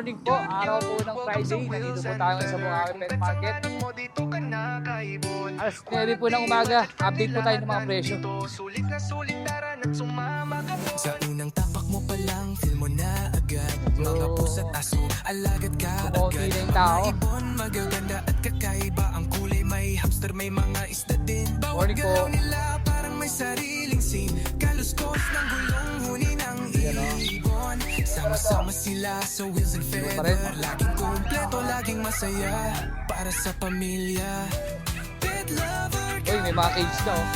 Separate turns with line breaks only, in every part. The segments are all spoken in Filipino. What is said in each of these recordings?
morning po. Araw po ng Friday. Nandito po tayo sa Bukawi Pet Market. Alas 9 po ng umaga. Update po tayo ng mga presyo.
Sa unang tapak mo pa lang, feel mo na agad. Mga pusa't aso, alagad ka
Kumunti
agad.
na yung tao.
Mga ibon, magaganda at kakaiba. Ang kulay may hamster, may mga isda din. Bawat
Morning po.
galaw nila parang may sariling scene. Kaluskos ng gulong, huni ng ibon. Sama-sama sila sa wheels and feather. Laging kumpleto, laging masaya. Para sa pamilya. Pet lover ka.
Uy, may mga cage na oh.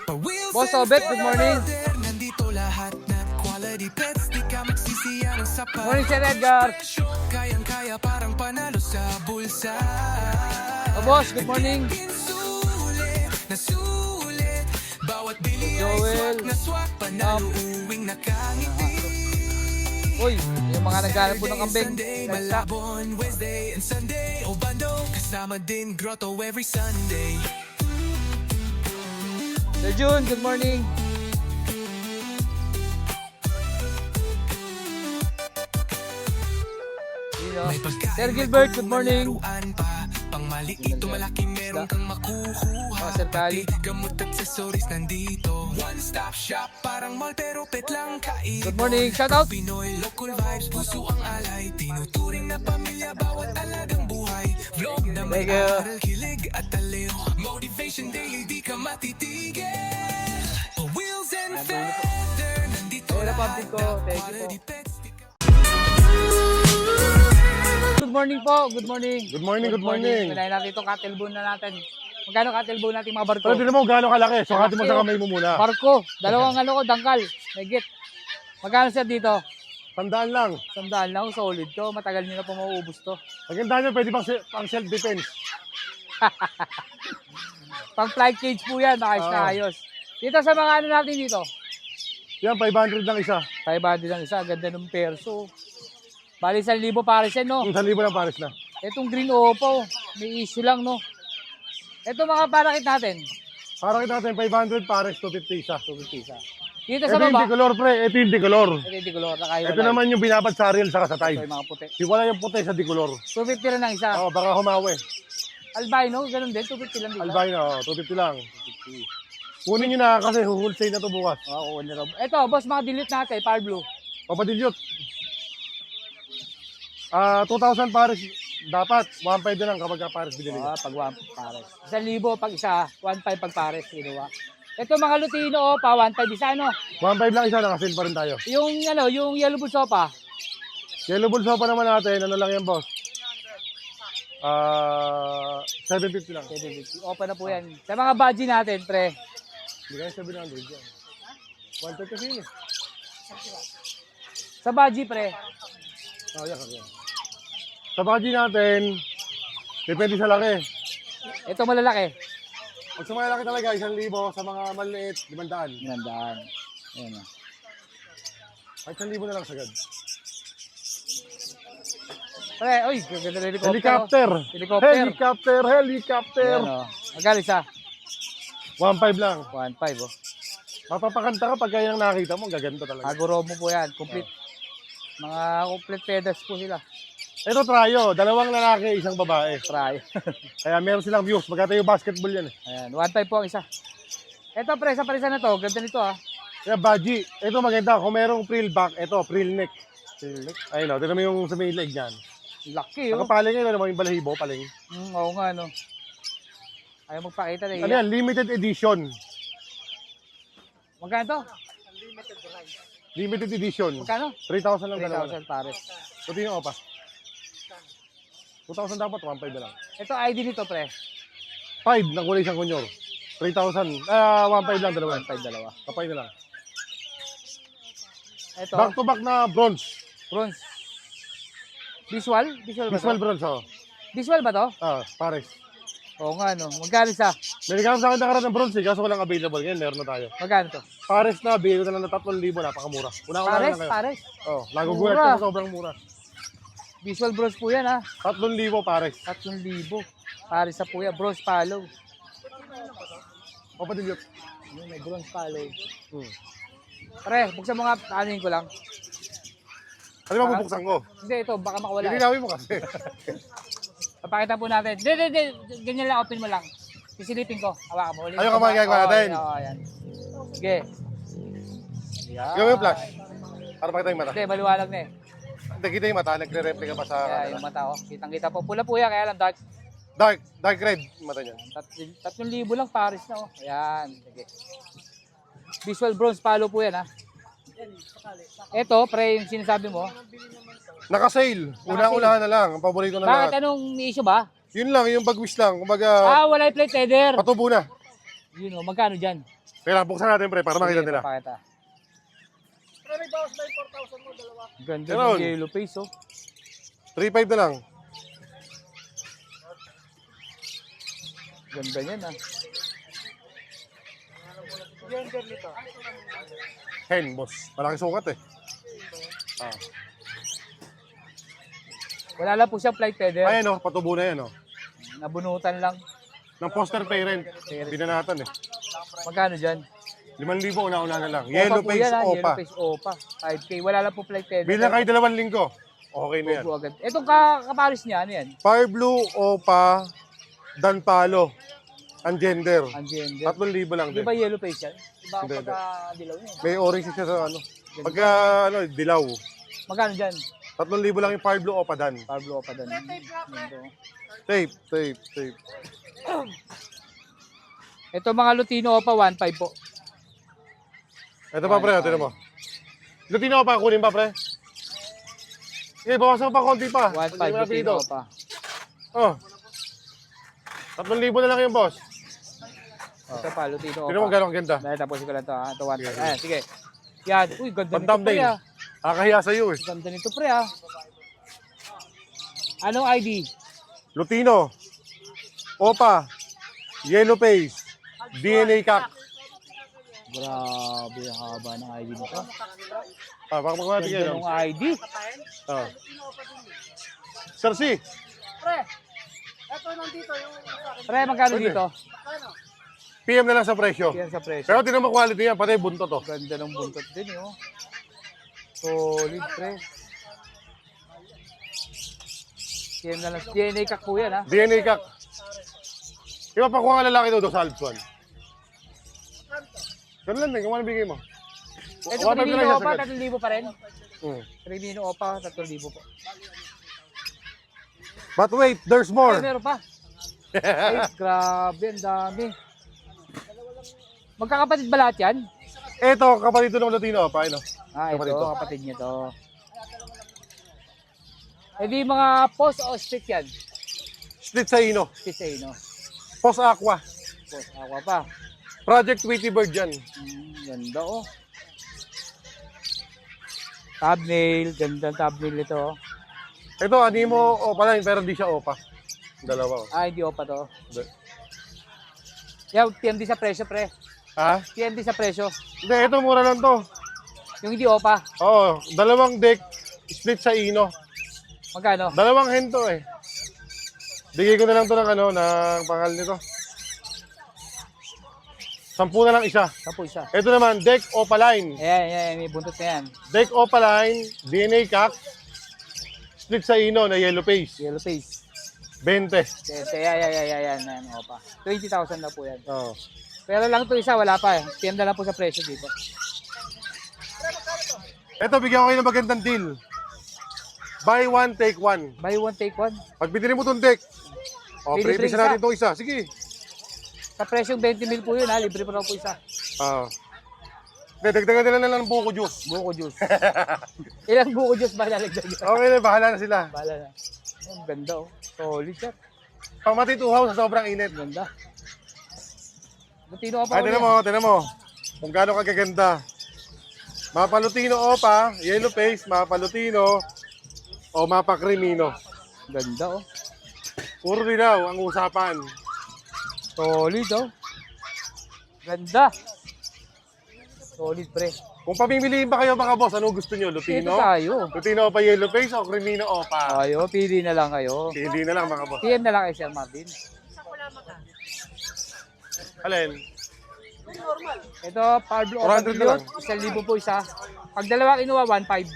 Pa-wheels
Boss
and
Obet, good morning.
feather. Nandito lahat na quality pets. Di ka magsisiya ng sapat.
Morning, Sir Edgar.
Presyo, kayang-kaya parang panalo sa bulsa.
Oh, boss, good morning.
Sulit na sulit. Bawat bili ay
Joel.
swak na swak. Panalo uwing nakangiti.
Uy, yung mga naghanap po ng kambing.
Sunday,
Nagsak.
Malabon, Wednesday and Sunday. O bando, kasama din grotto every Sunday.
Sir June, good morning.
May pagkain,
Sir
may
Gilbert, good
kulungan,
morning.
laruan pa. Pang maliit o malaki meron kang makukuha.
Sir Kali.
Pati gamot at accessories nandito. One stop shop, parang mall pero pet lang kaibo.
Good morning, shout out.
Pinoy local vibes, puso ang alay. Tinuturing na pamilya, bawat alagang buhay. Vlog na may
Thank you.
aral, kilig at aliw. Motivation daily, di ka matitigil. Wheels and feather, nandito
Hey,
lahat
Republic ko.
na
Thank you
quality
po.
pets.
Good morning po, good morning.
Good morning, good morning.
Kailangan natin itong cattle bone na natin. Magkano cattle bone natin mga barko?
Pero di mo gano'ng kalaki. Sukatin mo sa kamay mo muna.
Barko, dalawang ano ko, dangkal. Megit. Magkano siya dito?
Tandaan lang.
Sandaan lang, solid to. Matagal nyo na po mauubos to.
Maganda nyo, pwede pang self-defense.
Pang flight cage po yan, ayos na
Oo.
ayos. Dito sa mga ano natin dito.
Yan, 500 lang isa.
500 lang isa, ganda ng perso. Bali 1,000 pares yan, no?
1,000 lang pares na.
Itong green opo, may issue lang, no? Ito mga parakit natin.
Para kita natin, 500 pares, 250 isa.
250 isa. Dito
Ito
sa
yung
baba.
decolor, pre. Ito yung decolor.
Ito yung decolor, nakahiwalay.
Ito naman yung binabad sa reel saka sa
Ito
tide.
yung mga puti.
Wala yung puti sa decolor.
250 lang ang isa.
Oo, baka humawi.
Albino, ganun din. 250 lang dito.
Albino, 250 lang. Kunin nyo na kasi wholesale na to bukas.
Oo, ito, boss, mga delete natin, Power Blue.
Papadilyot. 2,000 pares dapat. 1,500 na lang kapag ka pares binili.
Pag 1 pares. 1,000 pag isa, 1,500 pag pares, ginawa. Ito mga Lutino, pa 1,500 isa, ano?
1,500 lang isa, nakasil pa rin tayo.
Yung, ano, yung yellow bull sopa,
Yellow Bulls pa naman natin, ano lang yan, boss? 750 lang.
750. Open na po yan. Sa mga budgie natin, pre.
Hindi kaya 700 yan. 130 kasi yun eh.
Sa budgie, pre.
Oh, yan, yan. Sa budget natin, depende sa laki.
Ito malalaki.
Pag sa mga laki talaga, 1,000. Sa mga maliit, 500.
Gandaan. Ayan o.
Kahit 1,000 na lang sagad.
Pre, uy, ganda na helicopter.
Helicopter!
Oh. Helicopter.
Helicopter! Helicopter!
Ayan o. Magkano isa?
1,500 lang.
1,500 o.
Mapapakanta ka pag kaya nakita mo, gaganda talaga.
Aguro mo po yan. Complete. Mga complete feathers po sila.
Ito tryo, 2 lalaki, 1 babae.
Try.
Kaya meron silang views. Magkata yung basketball yan eh.
Ayan, 1,500 po ang isa. Ito pre, sa parisa na to, ganda nito ah.
Kaya budgie, ito maganda. Kung merong frill back, ito, frill neck. Frill neck? Ayun o, tignan mo yung sa may leg niyan.
Laki oh.
Nakapaling yun, ano mo yung balahibo, paling.
Oo nga no. Ayaw magpakita na
Ano yan, limited edition.
Magkano to?
Limited edition.
Magkano?
3,000 lang dalawa.
3,000 pares.
Ito yung opa. 2,000 dapat, 1,500 na lang.
Ito ID nito pre.
5 na kulay siyang kunyor. 3,000. 1,500 lang dalawa.
1,500 dalawa.
Kapay na lang.
Ito,
Back to back na bronze.
bronze. Visual? Visual ba
Visual
to?
bronze, oh.
Visual ba to?
Pares.
Oo nga no. Magkano isa?
May regalo sa akin nakaraan ng bronze, kaso walang available. Ngayon, meron na tayo.
Magkano to?
Pares na, bigay ko na lang na 3,000, napakamura. Una-una
Pares?
lang kayo.
Pares?
Oh, nagugulat
Mura.
ko sobrang mura.
Visual bronze po yan ha.
3,000 pares.
3,000. Pares sa po yan. Bronze follow.
O padilyot.
May bronze follow.
Hmm.
Pre, buksan mo nga, anin ko lang.
Ano ba bubuksan ko?
Hindi, ito, baka makawala.
Lilinawin mo kasi.
Papakita po natin. Hindi. Ganyan lang, open mo lang. Sisilipin ko. Hawakan mo.
Ayun, kamay gagawa natin.
Oo, yan. Sige. Yan.
Gawin yung flash. Para pakita yung mata.
Hindi, maliwanag na eh.
Hindi, kita yung mata. Nagre-replica pa sa...
Kaya yung mata ko. Kitang-kita po. Pula po yan, kaya lang dark.
Dark red yung mata niya.
3,000 lang, Paris na oh. Ayan. Sige. Visual bronze palo po yan ha. Ito, pre, yung sinasabi mo.
Naka-sale. Una-unahan na lang. Ang paborito na
Bakit
lahat.
anong issue ba?
Yun lang, yung bagwis lang. Kumbaga,
Wala yung plate header.
patubo na.
Yun o, magkano dyan?
Kaya buksan natin pre, para makita nila.
Pakita. Ganda
Meron.
ng yellow face oh.
3.5 na lang.
Ganda niyan ah.
Hen, boss. Malaki sukat eh.
Wala lang po siyang plate header.
Ayan o, patubo na yan o.
Nabunutan lang.
Ng poster parent. Binanatan eh.
Magkano dyan?
5,000 una-una na lang. Yellow
po
face
yan, ah. Yellow
opa.
face opa. 5K. Wala lang po plate header.
Bilang kayo 2 linggo. Okay na yan.
Opo agad. Itong kaparis niya, ano yan?
Fire blue opa, dan palo. Ang gender.
Ang gender.
3,000 lang
Di
din.
ba yellow face yan? Di ba
Hindi,
pagka dilaw niya?
May orange siya sa ano. Pagka ano, dilaw.
Magkano dyan?
3,000 lang yung fire blue opa dan.
Pablo pa doon. Ito.
Tape.
Ito mga Lutino Opa, 1.5 po.
Ito pa pre, tingnan mo. Lutino pa, kunin pa pre. Okay, bawasan pa konti pa.
1.5
Hindi mo na
Lutino
pilido.
Opa.
Oh. 3,000 na lang yung boss.
Ito pa, Lutino
Tingnan mo
Opa.
gano'ng ganda.
Dahil tapusin ko lang ito ha. Ito 1.5. Ayan, sige. Yan. Uy, ganda nito pre
Pang-thumbnail.
ah.
Kakahiya sa'yo eh.
Ganda nito pre ah. Anong ID?
Lutino. Opa. Yellow face. DNA kak.
Grabe, ang haba ng ID nito.
Baka magmati
Ganda
kayo.
ng ID.
Oh. Sir C.
Pre, magkano
Pwede.
dito?
PM na lang sa presyo.
Yan sa presyo.
Pero tinan mo quality yan, pati buntot to.
Ganda ng buntot din eh, oh. Solid pre. Yan na lang. DNA kak po yan ha.
DNA kak. Iba pa kuha nga lalaki daw sa Alpson. Ganun lang din, kung ano bigay mo.
Ito
1.5 na lang
Crimino
siya
Opa,
sagad.
3,000 pa rin. Crimino Opa, 3,000 po.
But wait, there's
Ay,
more.
meron pa. Ay, grabe, ang dami. Magkakapatid ba lahat yan?
Ito, kapatid ng Lutino. Paano?
Ito,
Kapatid to.
kapatid niya to. Eh di mga post o split yan?
Split sa Ino.
Split sa ino.
Post Aqua.
Post, aqua pa.
Project Tweety Bird yan.
Ganda oh. Thumbnail, ganda ang thumbnail ito oh.
Ito, Animo Opa line, pero hindi siya Opa. Dalawa.
Hindi Opa to. Yeah, PMD sa presyo pre.
Ha?
PMD sa presyo.
Hindi, ito mura lang to.
Yung hindi Opa,
Oo, dalawang deck, split sa Ino.
magkano?
Dalawang hen to eh. Bigay ko na lang to ng ano, ng pangal nito. 10 na lang isa.
Kapo isa.
Ito naman, deck Opaline.
Ayan, may buntot na yan.
Deck Opaline, DNA Kak, split sa Ino na yellow face.
Yellow face.
20.
Yan, Opa. 20,000 na po yan.
Oo.
Pero lang to isa, wala pa eh. PM na lang po sa presyo dito.
Ito, bigyan ko kayo ng magandang deal. Buy one, take one.
Buy one, take one.
Pag binili mo itong deck,
Libre
pre-ibig
isa.
natin itong isa. Sige.
Sa presyong 20,000 po yun ha, libre pa lang po isa.
Oo. Dagdagan nila na lang ng buko juice.
Buko juice. Ilang buko juice ba nalagdag?
Okay na, bahala na sila.
Bala na. Ang ganda oh. Solid sir.
Pang matituhaw sa sobrang init.
Ganda. Lutino pa
Ay, tinan mo. Kung gaano kagaganda. Mapa Lutino Opa, yellow face, Mapa Lutino, o Mapa Crimino.
Ganda oh.
Puro dilaw ang usapan.
Solid oh. Ganda. Solid pre.
Kung pamimiliin pa kayo mga boss, ano gusto nyo?
Ito
Lutino?
tayo.
Lutino Opa yellow face o Crimino Opa?
Ayo, pili na lang kayo.
Hindi na lang mga boss.
PM na lang kay Sir Martin.
Alin?
Ito, Pablo
400 na lang.
Opalilot, 1,000 po isa. Pag dalawa kinuha, 1,500.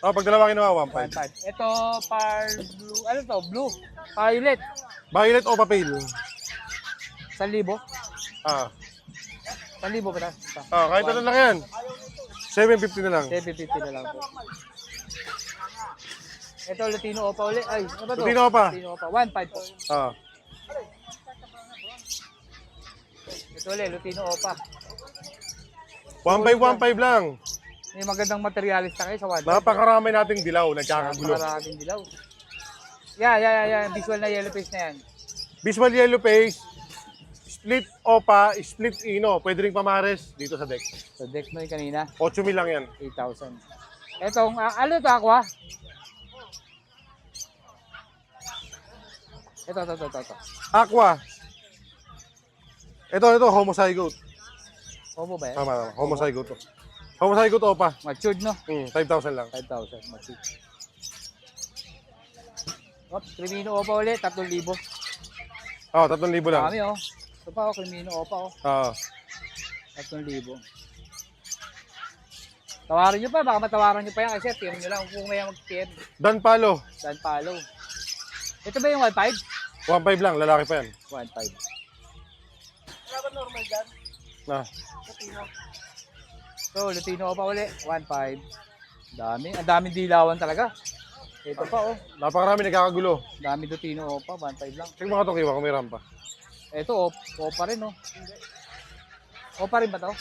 Oh, pag dalawa kinuha, 1.5.
1.5. Ito, blue. Ano to? Blue. Violet.
Violet o papel?
1,000.
Ah.
1,000 ba ito?
Kahit ano lang yan. 750 na lang.
750 na lang po. Ito, Lutino Opa ulit. Ay, ano ba ito?
Lutino Opa.
Lutino Opa. 1.5 po.
Ah.
Ito ulit, Lutino Opa.
1.5 lang.
May magandang materialista kayo sa 1.5.
Napakarami nating dilaw, nagkakagulo.
Maraming dilaw. Yeah. Visual na yellow face na yan.
Visual yellow face, split opa, split ino. Pwede rin pamares dito sa deck.
So, deck mo yung kanina,
8,000 lang yan.
8,000. Etong, ano ito, Aqua? Ito.
Aqua. Ito, homozygote.
Opo ba yan?
Tama, homozygote to. Homozygote opa.
Matured, no?
5,000 lang.
5,000, matured. Crimino Opa ulit, 3,000.
3,000 lang.
Kami, oh. Ito pa, Crimino Opa, oh. 3,000. Tawarin nyo pa, baka matawaran nyo pa yan kasi PM nyo lang kung may mag-PM.
Dan palo.
Dan palo. Ito ba yung 1.5?
1.5 lang, lalaki pa yan.
1.5.
Wala ba normal dyan?
Na.
So, Lutino Opa ulit, 1.5. Ang daming dilawan talaga. Ito pa, oh.
Napakarami nagkakagulo.
Dami Lutino Opa, 1.5 lang.
Check mga itong kiwa kung may rampa.
Ito, Opa rin, oh. Opa rin ba to?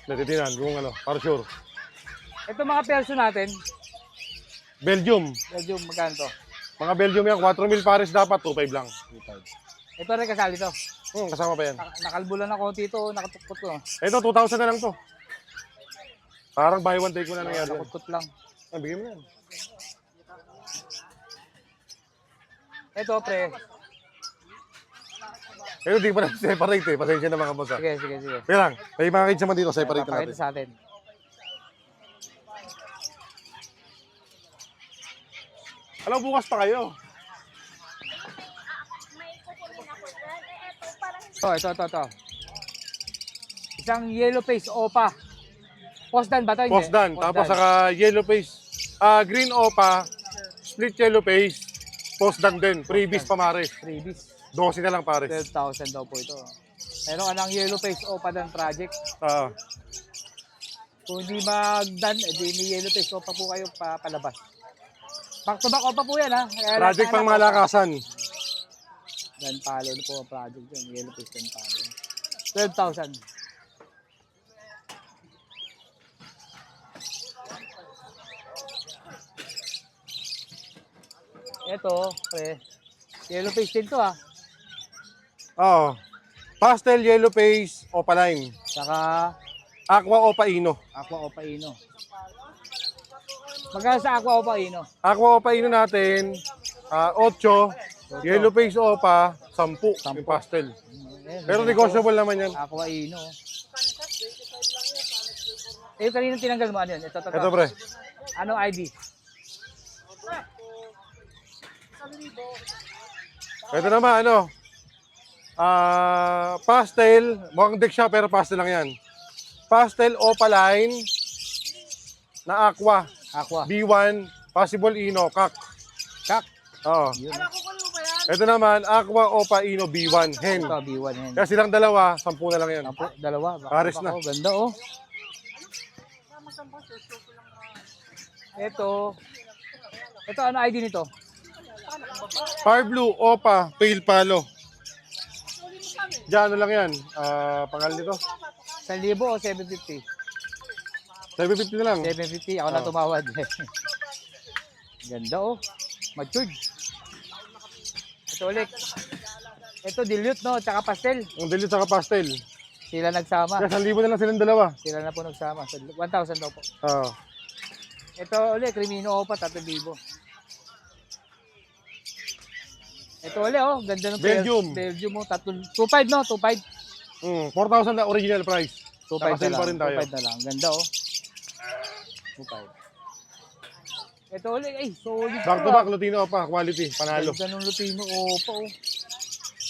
Natitinan, kung ano, para sure.
Ito mga perso natin,
Belgium.
medyo magkano to?
Mga Belgium yan, 4,000 pares dapat, 2.5 lang.
2.5. Ito rin kasali to.
Kasama pa yan.
Nakalbulan na konti ito, nakatukot ko.
Ito, 2,000 na lang to. Parang buy one take mo na nangyari.
Nakatukot lang.
Bigyan mo na yan.
Ito, pre.
Ito, di pa na separate eh. Pasensya na mga boss ha.
Sige.
Kaya lang, may mga kids naman dito, separate na
Papakita
natin.
sa atin.
Alam, bukas pa kayo.
Ito. Isang yellow face Opa. Postdan ba ito?
Postdan. Tapos saka yellow face. Green opa, split yellow face, postdan din. Previous pamares.
Freebies.
12 na lang pares.
12,000 daw po ito. Meron ka ng yellow face Opa Dan project. Kung hindi magdan, edi may yellow face Opa po kayo palabas. Back to back Opa po yan, ha? Kaya
Project pang malakasan.
Dan palo na po ang project dyan. Yellow face Dan palo. 12,000. Ito, pre. Yellow face din to, ha?
Pastel yellow face, opaline.
Saka
Aqua opa ino.
Aqua Opa Ino. Magkano sa Aqua Opa Ino?
Aqua opa ino natin, 8. Yellow face opa, 10. Yung pastel.
Ayan,
Pero negotiable naman yan.
Aqua Ino. Kanina tinanggal mo ano yun? Ito.
Ito pre.
Anong ID?
Ito naman pastel, mukhang deck siya pero pastel lang yan. Pastel opaline na aqua.
Aqua.
B1, possible ino, kak.
Kak.
Oo.
Yun.
Ito naman, aqua opa ino B1, hen.
Ito, B1 yan.
Kaya silang dalawa, 10 na lang yan.
Dalawa.
Pares na.
Ganda, oh. Ito, ano ID nito?
Fire blue, opa, pale palo. Diyan, ano lang yan? Pangalan nito?
1,000 o 750?
750 na lang.
750, ako na tumawad. Ganda, oh. Matured. Ito ulit. Ito, dilute, no? Tsaka pastel.
Ang dilute saka pastel.
Sila nagsama.
Kaya 1,000 na lang silang dalawa.
Sila na po nagsama. 1,000 daw po.
Oo.
Ito ulit, Crimino Opa, 3,000. Ito ulit, oh. Ganda ng
Belgium.
Belgium, oh. 2,500, no? 2,500.
4,000 na original price.
2,500
Nakasale pa rin tayo.
2,500 na lang. Ganda, oh. 2,500. Ito ulit, ay, solid.
Back to back, Lutino pa, quality, panalo.
Ganda ng Lutino Opa, oh.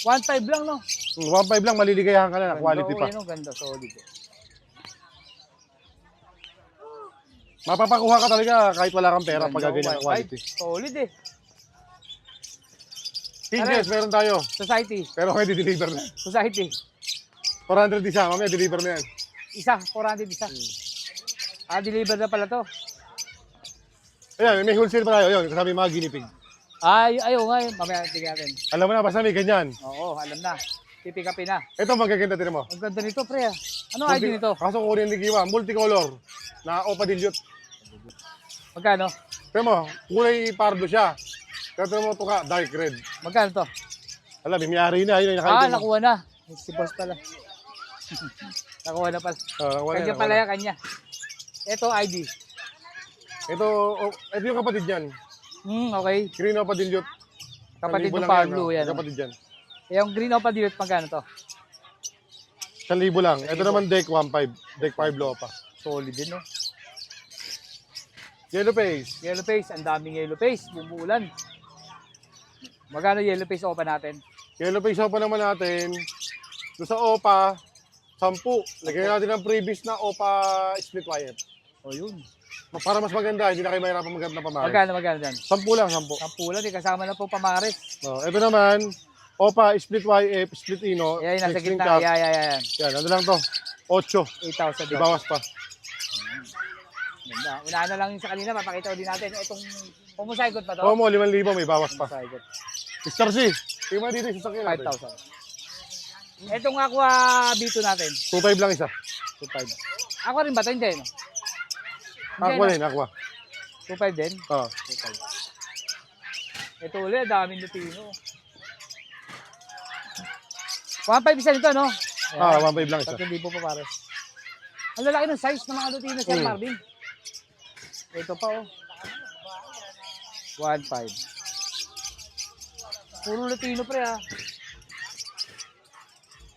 1,500 lang, no?
1.5 lang, maliligayahan ka na,
Ganda,
quality
oh,
pa.
Yun, oh, ganda, solid.
Mapapakuha ka talaga kahit wala kang pera pag ganyan ang
1.5.
quality.
Solid eh.
Tinges, meron tayo.
Society.
Pero may deliver na.
Society.
400 isa, mamaya deliver na yan.
Isa, 400 isa. Deliver na pala to.
Ayan, may wholesale pa tayo. Yun, kasama yung mga guinea pig.
Ayaw nga yun. Mamaya tignan natin.
Alam mo na, basta may ganyan.
Oo, alam na. Pipikapin na.
Ito, magaganda din mo.
Ang ganda nito, pre. Ano ID nito?
Kaso Korean Ligiwa, multicolor. Na Opa Dilute.
Magkano?
Pero mo, kulay pardo siya. Pero mo ito ka, dark red.
Magkano to?
Alam, may may-ari na. Yun, nakaitin mo.
Nakuha na. Si boss pala. Nakuha na pala.
Nakuha na,
Kanya
nakuha
pala
na.
yan, kanya. Ito, ID.
Ito yung kapatid yan.
Okay.
Green Opa Dilute.
Kapatid
1,000
ng
lang
Pablo, yan.
Kapatid yan.
Yung green opa dilute, magkano to?
1,000 lang. Ito naman deck 1.5. Deck 5 Lopa.
Solid din, no?
Yellow face.
Yellow face, ang daming yellow face. Bumuulan. Magkano yellow face opa natin?
Yellow face Opa naman natin. Doon sa Opa, 10. Lagyan natin ang previous na Opa split wire.
O yun.
Para mas maganda, hindi na kayo mahirapan maganda na pamares.
Magkano dyan?
10 lang, 10.
Sampulan, kasama na po pamares.
Ito naman, Opa, split YF, split Ino,
Yan, nasa
mixed
gitna.
cap.
Yan.
Yan, ano lang to? 8.
8,000 daw.
Ibawas pa.
Ganda. Unahan na lang yung sa kanina, mapakita ko din natin. Itong pumusaykot pa to?
Oo mo, 5,000 may bawas pa.
Pumusaykot.
Mr. C, tingnan mo dito yung sasakyan natin.
5,000. Itong Aqua B2 natin.
2.5 lang isa.
2,500. Aqua rin ba ito? Hindi, no?
Aqua din, aqua.
2,500 din?
Oo.
2,500. Ito ulit, daming Lutino. 1,500 isa nito, no?
1.5 lang isa.
3,000 pa pares. Ang lalaki ng size ng mga Lutino, Sir Marvin. Ito pa, oh. 1,500. Puro Lutino, pre, ha.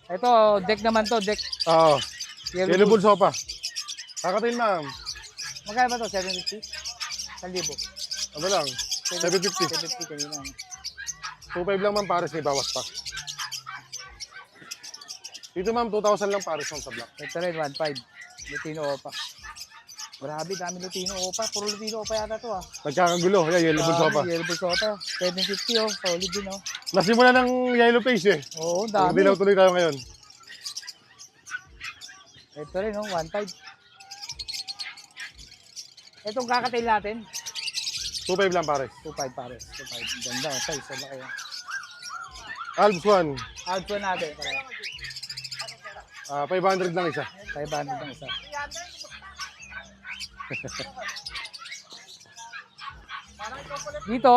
Ito, deck naman to, deck.
Oo.
Yellow
Yellow
Bull.
Bull Sopa. Kakatil ma'am.
Magkano ba to? 750? 1,000.
Ano lang? 750.
750 kanina.
2.5 lang ma'am, pares may bawas pa. Dito ma'am, 2,000 lang pares sa black.
Ito rin, 1,500. Lutino Opa. Grabe, dami Lutino Opa. Puro Lutino Opa yata to, ha.
Nagkakagulo. Yan, Yellow Bull Sopa.
Yellow Bull Sopa. 750, oh. Solid din, oh.
Nasimula ng yellow face eh.
Oo, dami.
Dilaw tuloy tayo ngayon.
Ito rin, oh. 1,500. Itong kakatail natin,
2.5 lang pares.
2,500 pares. 2,500. Ganda, oh. Size, wala kayo.
Alps 1.
Outro natin, pareho.
500 lang isa.
500 ang isa. Dito,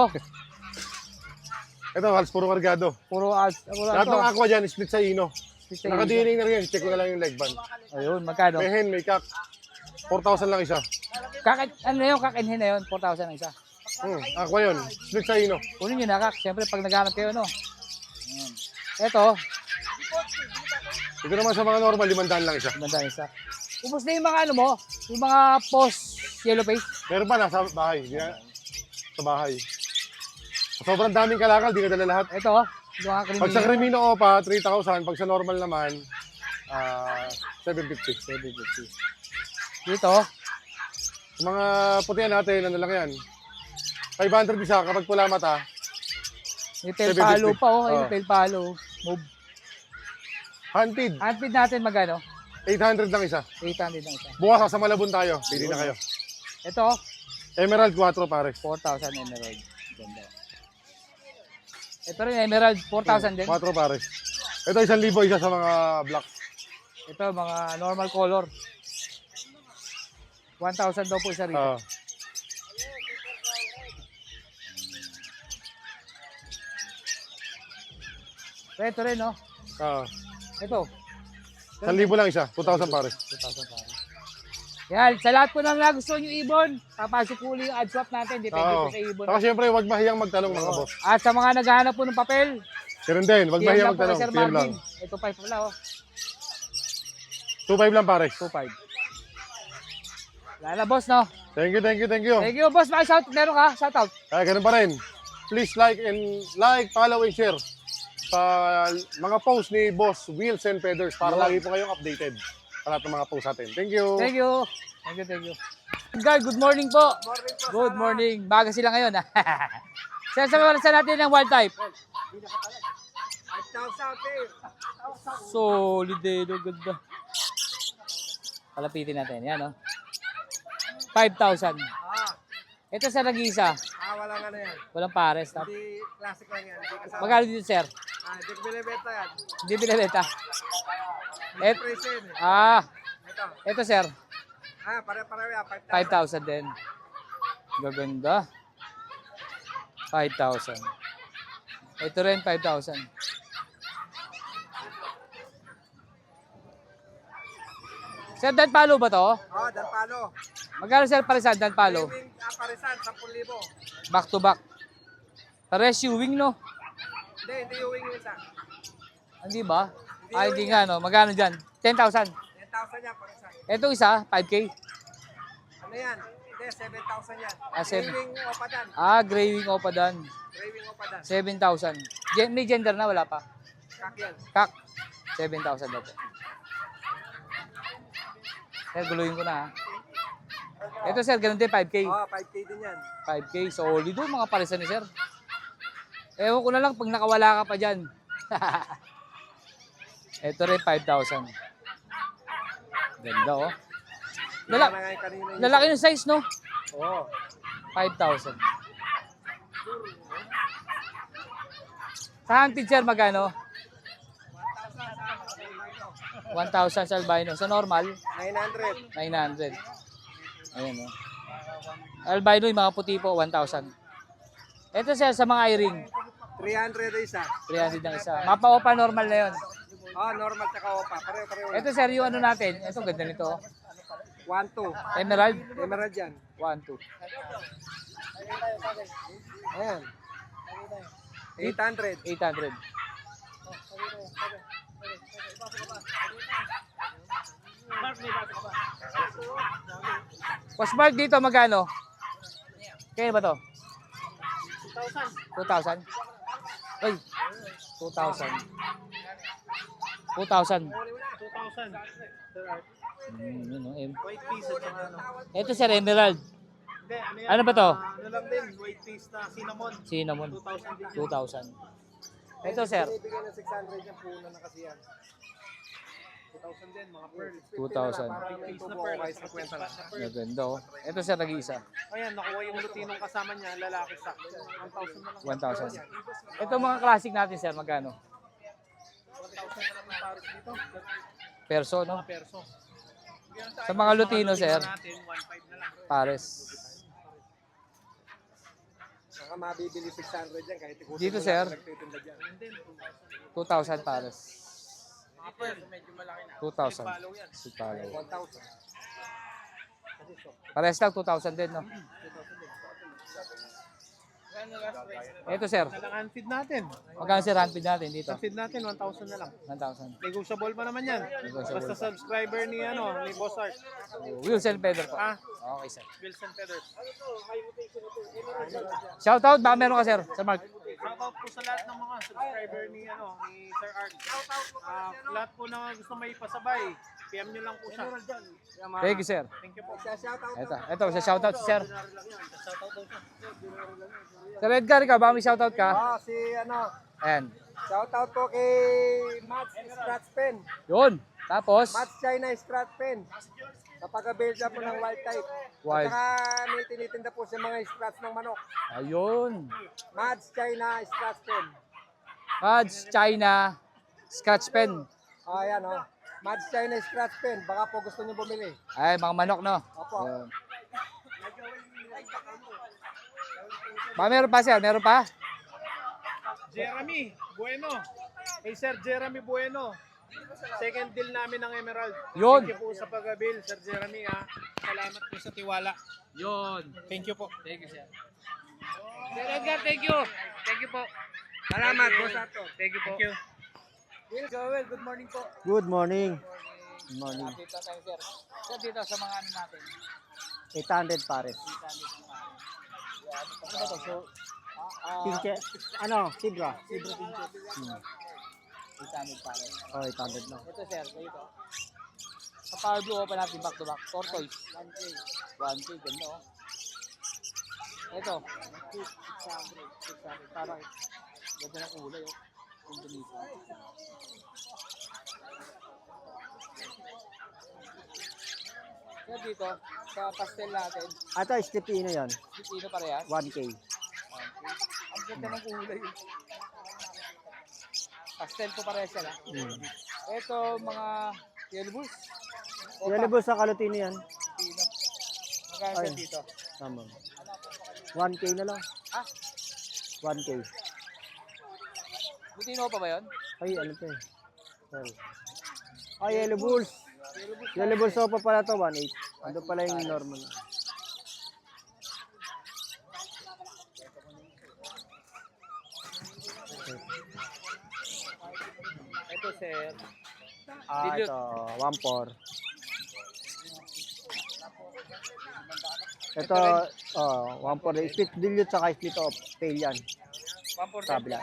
Ito, Alps puro kargado.
puro as.
Lahat ng aqua dyan, split sa Ino.
Ayun,
Naka-DNA na rin. Check ko na lang yung leg band.
magkano?
May hen, may kak. 4,000 lang isa.
Ano yung kakinhin na yun? 4,000 ang isa.
Aqua yun. Split sa Ino.
Kunin nyo na, kak. Siyempre, pag naghanap kayo, no? Ayan. Ito,
Ito naman sa mga normal, 500 lang isa.
ganda isa. Ubus na yung mga ano mo, yung mga post yellow face.
Meron pa nasa bahay. Di na, sa bahay. Sobrang daming kalakal, di na dala lahat.
Ito, yung mga
Pag sa
creamy.
Crimino Opa, 3,000. Pag sa normal naman, 750.
750. Dito,
Sa mga putihan natin, ano lang yan? 500 isa kapag pula mata.
may tail
750.
palo pa, oh. Yung
Oh.
tail palo. Move.
Hunted,
Handpid natin magano?
800 lang isa.
800 ang isa.
Bukas sa Malabon tayo. Pili na kayo.
Ito,
Emerald 4 pares.
4,000 emerald. Ganda. Ito rin, emerald, 4,000 din.
4 pares. Ito 1,000 isa sa mga black.
Ito, mga normal color. 1,000 daw po isa rito. Ito rin, no? Ito.
1,000 lang isa. 2,000 pares.
2,000 pare. Yan, sa lahat po ng nagustuhan yung ibon, papasok po ulit yung ad swap natin. Depende po
Oo.
sa ibon.
Saka syempre, huwag mahiyang magtanong mga
Oo.
boss.
At sa mga naghahanap po ng papel,
Ganun din, huwag
PM
mahiyang
lang po kay
magtanong.
Sir
PM lang.
Marvin. Ito 5 pala, oh.
2,500 lang pares.
2,500. Lala, boss, no?
Thank you, thank you, thank you.
Thank you, boss. Meron ka? Shout out.
Ganun pa rin. Please like, follow, and share sa mga posts ni Boss Wheels and Feathers para lagi po kayong updated sa lahat ng mga posts natin. Thank you.
Thank you. Thank you, thank you. Edgar, good morning po.
Morning po.
Good morning. Baga sila ngayon. Sir, sa natin ng wild type.
5,000.
Solid eh, no, ganda. Palapitin natin, yan oh. 5,000. Ito sa nag-iisa,
Walang ano yan.
walang pares.
Hindi classic lang yan. Hindi kasama.
Magkano dito, sir?
Hindi ko binibenta yan.
Hindi binibenta. Et,
Price yun eh. Ito.
ito sir,
Pare-pareho yan.
5,000
5,000.
din. Gaganda. 5,000. Ito rin, 5,000. Sir, dan palo ba to?
Dan palo.
Magkano sir parisan, dan palo?
Gaming parisan, 10,000.
Back to back. Pares wing no?
Hindi yung wing yung isa.
Hindi ba? Ay, hindi nga no. Magkano dyan? 10,000.
10,000 yan parisan.
Ito isa, 5K.
Ano yan? Hindi, 7,000 yan.
Seven.
Gaming opadan.
Gray wing opadan.
Gaming opadan.
7,000. May gender na, wala pa.
Kak yan.
Kak. 7,000 daw po. Sir, guluhin ko na ha. Ito sir, ganun din, 5K.
5K din yan.
5K, solid doon mga parisan ni sir. Ewan ko na lang pag nakawala ka pa dyan. Ito rin, 5,000. Ganda oh. Lalaki ng size no?
Oo.
5,000. Sa hunted sir, magkano? 1,000 sa albino. Sa normal,
900.
900. Ayan o. Albino, yung mga puti po, 1,000. Ito sir, sa mga eye-ring,
300 isa.
300 ang isa. Mapa-opa, normal na yun.
Normal tsaka opa. Pareho-pareho.
Ito sir, yung ano natin. Ito, ganda nito.
1-2.
Emerald,
Emerald yan.
1, 2.
Ayan. 800.
800. Postmark dito, magkano? Kaya ba to? 2,000. 2,000? Ay, 2,000. 2,000.
2,000.
Yun, no, M.
White piece at saka ano.
Ito sir, Emerald.
Hindi, ano yan?
Ano ba to?
Ano lang din, white piece na cinnamon.
Cinnamon.
2,000 din.
2,000. Ito sir,
Binibigyan ng 600 yung puno na kasi yan. 2,000 din, mga pearl.
2,000.
Para may tubo o kahit 50 lang.
Maganda oh. Ito sir, nag-iisa.
Ayan, nakuha yung lutinong kasama niya, lalaki sa 1,000 na lang.
1,000. Ito mga classic natin sir, magkano?
1,000 na lang yung pares dito.
Perso, no?
Perso.
Sa mga Lutino sir,
Natin, 1,500 na lang.
pares.
Saka mabibili 600 yan kahit ikutin
Dito
mo
sir,
lang nagtitinda dyan.
2,000 pares.
Mga pearl, medyo malaki na.
2,000.
Follow yan.
Sipalo.
1,000.
Pares lang, 2,000 din, no? Ito sir,
Nalang unfeed natin.
magkano sir handfeed natin dito?
Unfeed natin, 1,000 na lang.
1,000.
Negotiable pa naman yan.
Negotiable
Basta
pa.
subscriber ni ni Boss Art.
Wheels and feather po.
Ah,
Okay sir.
Wilson Feathers.
Shoutout, baka meron ka sir, sa Mark.
Shoutout po sa lahat ng mga subscriber ni Sir Art. Lahat po na gusto may pasabay, PM nyo lang po siya.
Thank you sir.
Thank you po. Shoutout.
Ito, sa shoutout si sir. Sir Edgar, ikaw, baka may shoutout ka?
Si
Ayan.
shoutout po kay Mats Scratch Pen.
Yun. Tapos,
Mats China Scratch Pen. Napaka-build up po ng wild type.
Wild.
At saka may tinitinda po sa mga scratch ng manok.
ayun.
Mats China Scratch Pen.
Mads China Scratch Pen.
Ayan Mats China Scratch Pen. Baka po gusto niyo bumili.
Ay, mga manok, no?
Opo.
Yun. Baka meron pa sir, meron pa?
Jeremy Bueno. Hey Sir Jeremy Bueno. Second deal namin ng Emerald.
Yun.
Thank you po sa pag-bill, Sir Jeremy. Salamat po sa tiwala.
Yun.
Thank you po.
Thank you sir. Sir Edgar, thank you. Thank you po.
Salamat po sa to.
Thank you po.
Thank you.
Will Joel, good morning po.
Good morning. Good morning.
Dito tayo sir. Sir, dito sa mga ano natin.
800 pares.
Ano ba to? So,
Pinche, Sibra.
Sibra Pinches. 800 pare.
Oh, 800 lang.
Ito sir, so ito. Sa power blue, open natin back to back. Tortoise. 1K, ganda oh. Ito. 600. Parang ganda ng kulay oh. Indonesia. Kaya dito, sa pastel natin,
Ito, Stepino yan.
Pilipino parehas.
1K.
Ang ganda ng kulay. Pastel po parehas yan ha. Ito, mga yellow bulls.
Yellow Bulls sa Kalutino yan.
Pilipino. Magkano siya
Ayun.
dito?
Tama. 1K na lang.
Ah,
1K.
Lutino pa ba yun?
Ay, ano to eh. Sorry. Ay, Yellow Bulls. Yellow Bulls pa pala to, 1.8. Ano pala yung normal.
Ito sir.
Ah, ito, 1.4. Ito, 1.4. Split dilute saka split off. Tail yan.
140.
Kabila.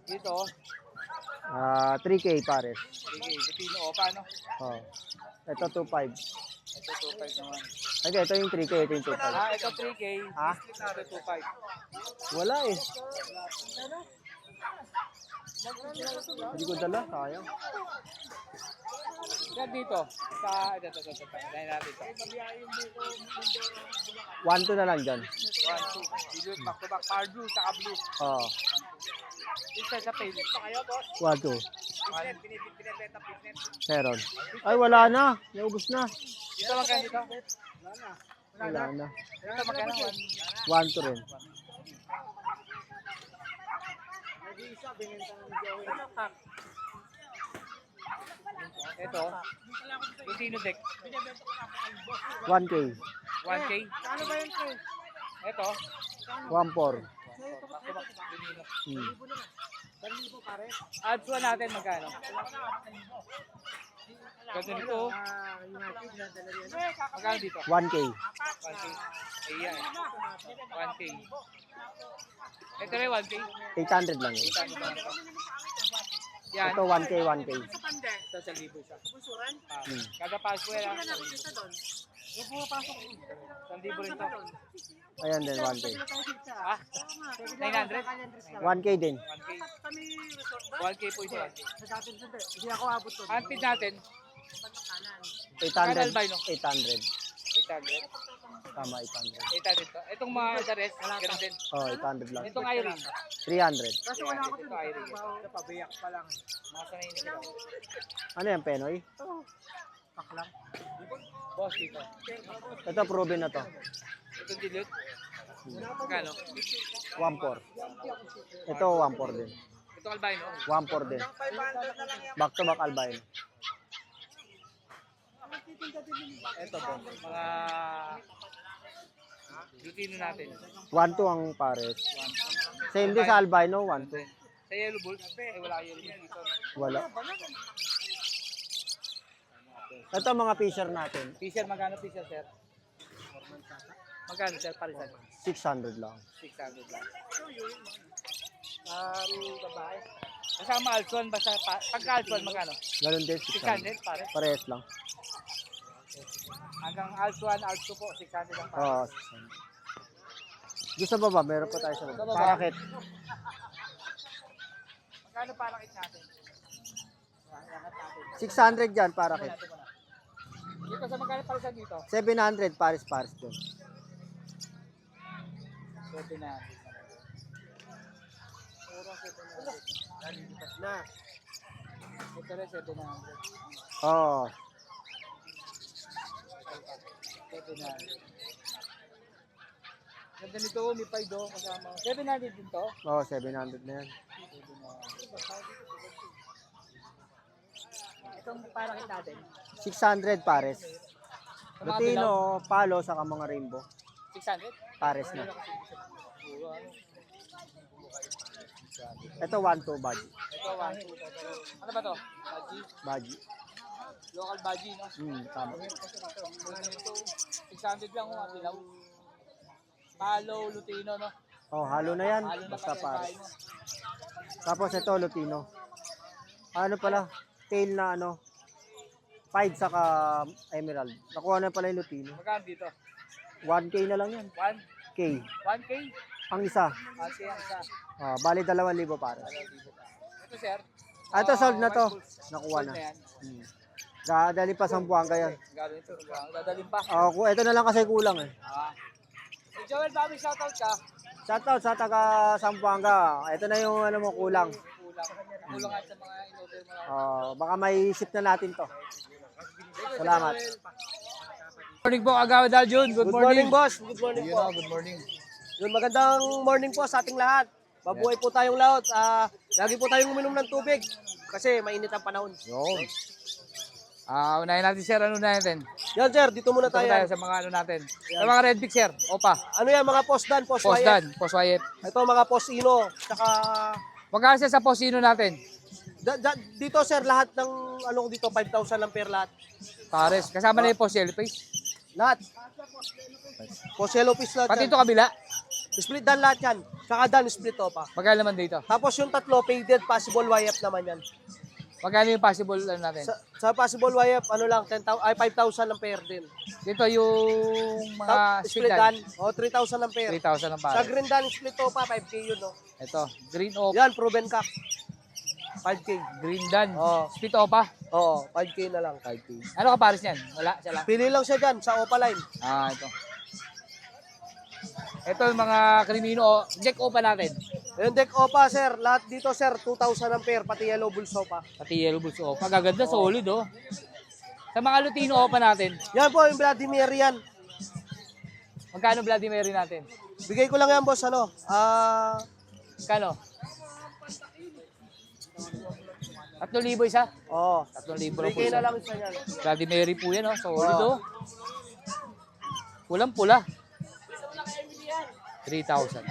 Dito,
3K pares.
sige, Lutino o paano?
Oh. Ito, 2.5.
Ito 2.5 naman.
Okay, ito yung 3K, ito yung 2.5.
Ah, ito 3K.
Ah?
Ito 2.5.
Wala eh. Hindi ko dala, sayang.
Yan dito. Sa, ito. Dahil natin ito.
1.2 na lang dyan.
1, 2. Dilute back to back. Power blue, saka blue.
Oo.
Isa sa pale.
1.2.
Binibenta.
Meron. Ay, wala na. Naubos na.
Dito magkano dito?
Wala na.
Dito magkano?
1.2 rin.
Ito. Lutino deck.
1K.
1K. Ano ba yun? Ito.
1.4.
Back to back. Lutino. Ads 1 natin magkano? Ganda nito. Oh. Magkano dito?
1K.
1K. Ayan. 1K. Ito rin 1K.
800 lang yun.
Yan.
Ito 1K, 1K.
Ito sa libo siya. Kada Pasko yan. 1,000 rin to.
Ayan din, 1K.
Ah? 900?
1K din.
1K. 1K po isa. Ang feed natin,
800.
albino?
800.
800.
Tama, 800.
800 to. Itong mga dares, ganun din.
Oh, 800 lang.
Itong Irene.
300.
Ito Irene. Pabiyak pa lang. Masanay nila.
Ano yan, Penoy?
Boss dito.
Ito, proven na to.
Itong dilute. Magkano?
1.4. Ito, 1.4 din.
Itong albino.
1.4 din. Back to back albino.
Ito po. Mga Lutino natin.
1.2 ang pares. Same din sa albino, 1.2.
Sa yellow bulls, wala yellow bulls dito.
Wala. Ito mga fisher natin.
Fisher, magkano fisher, sir? Magkano, sir? Parisan.
600 lang.
600 lang. Babae. Kasama Alson, basta pagka Alson, magkano?
Ganun din, 600.
600, pare.
Parehas lang.
Hanggang Alson, Also po, 600 lang pare.
Oo, 600. Doon sa baba, meron pa tayo sa
Sa
baba.
baba.
Parakit.
Magkano parakit natin?
600 dyan, parakit.
Dito sa magkano parisan dito?
700, pares-pares doon.
700. Puro 700. Na. Ito rin 700.
Oo.
700. Ganda nito, may paido kasama. 700 din to?
Oo, 700 na yan.
Itong parakit natin.
600 pares.
Sa mga
Lutino, palo, saka mga rainbow.
600?
Pares na.
Puro ano.
Ito 1.2 badge.
Ito, 1, 2. Ano ba to? Baji?
Badge.
Local baji, no?
Tama.
Ito, 600 lang mga dilaw. Palo, Lutino, no?
Oh, halo na yan.
Halo na
Basta
pati
pares.
bahay mo.
Tapos ito, Lutino. Ano pala? Tail na ano? Pied saka Emerald. Nakuha na pala yung Lutino.
Magkano dito?
1K na lang yan.
1?
K.
1K?
Ang isa.
Kasi ang isa.
Bali 2,000 para.
Ito, sir.
Ito, sold na to.
White Bulls.
Nakuha na.
Sold yan.
Dadali pa sa Buanga yan.
Gano'n ito. Dadalhin pa.
Ito na lang kasi kulang eh.
Si Joel, Bobby, shoutout ka.
Shoutout sa taga Sambuanga. Ito na yung ano mo kulang.
Kulang at sa mga in-order mo.
Baka may ship na natin to. Salamat.
Good morning po, Agawad Aljun. Good morning.
boss. Good morning
Yun na, good morning.
Yung magandang morning po sa ating lahat. Mabuhay po tayong lahat. Lagi po tayong uminom ng tubig kasi mainit ang panahon.
Yun. Unahin natin, sir. Ano na natin?
Yan sir, dito muna
Ito
tayo.
tayo sa mga ano natin. Sa mga red pick, sir. Opa.
Ano yan, mga post-dan,
Post
post-wire.
dan. Post wire.
Ito mga post-ino. Tsaka
Magkano siya sa posino natin?
dito sir, lahat ng ano dito, 5,000 lang per lahat.
Pares. Kasama na yung post yellow face.
Lahat. Post yellow piece lahat
Pati
yan.
ito kabila.
Split dan lahat yan. Tsaka dan split pa.
Magkano naman dito?
Tapos yung tatlo, faded, possible YF naman yan.
Magkano yung possible ano natin?
Sa possible YF, ano lang, 5,000 lang pair din.
Dito yung mga
Split dan, 3,000 lang pair.
3,000 ang
Sa
pares.
green dan, split pa, 5K yun, no?
Ito. Green oak.
Yan, proven cock. 5K.
Green dan.
Oo.
Split opa.
Oo, 5K na lang.
5K. Ano ka pares niyan? Wala. Siya lang.
Pili lang siya dyan, sa Opaline.
Ito. Ito yung mga Crimino. Jack opa natin.
Yung deck Opa, sir, lahat dito, sir, 2,000 ang pair, pati yellow bulls Opa.
Pati yellow bulls opa. Gaganda, solid oh. Sa mga Lutino opa natin.
Yan po, yung Vladimir yan.
Magkano Vladimir natin?
Bigay ko lang yan, boss, ano?
Magkano? 3,000 isa?
Oo.
3,000 lang po
Bigay
isa.
na lang isa yan.
Vladimir po yan oh. Solid oh. Pulang pula. 3,000.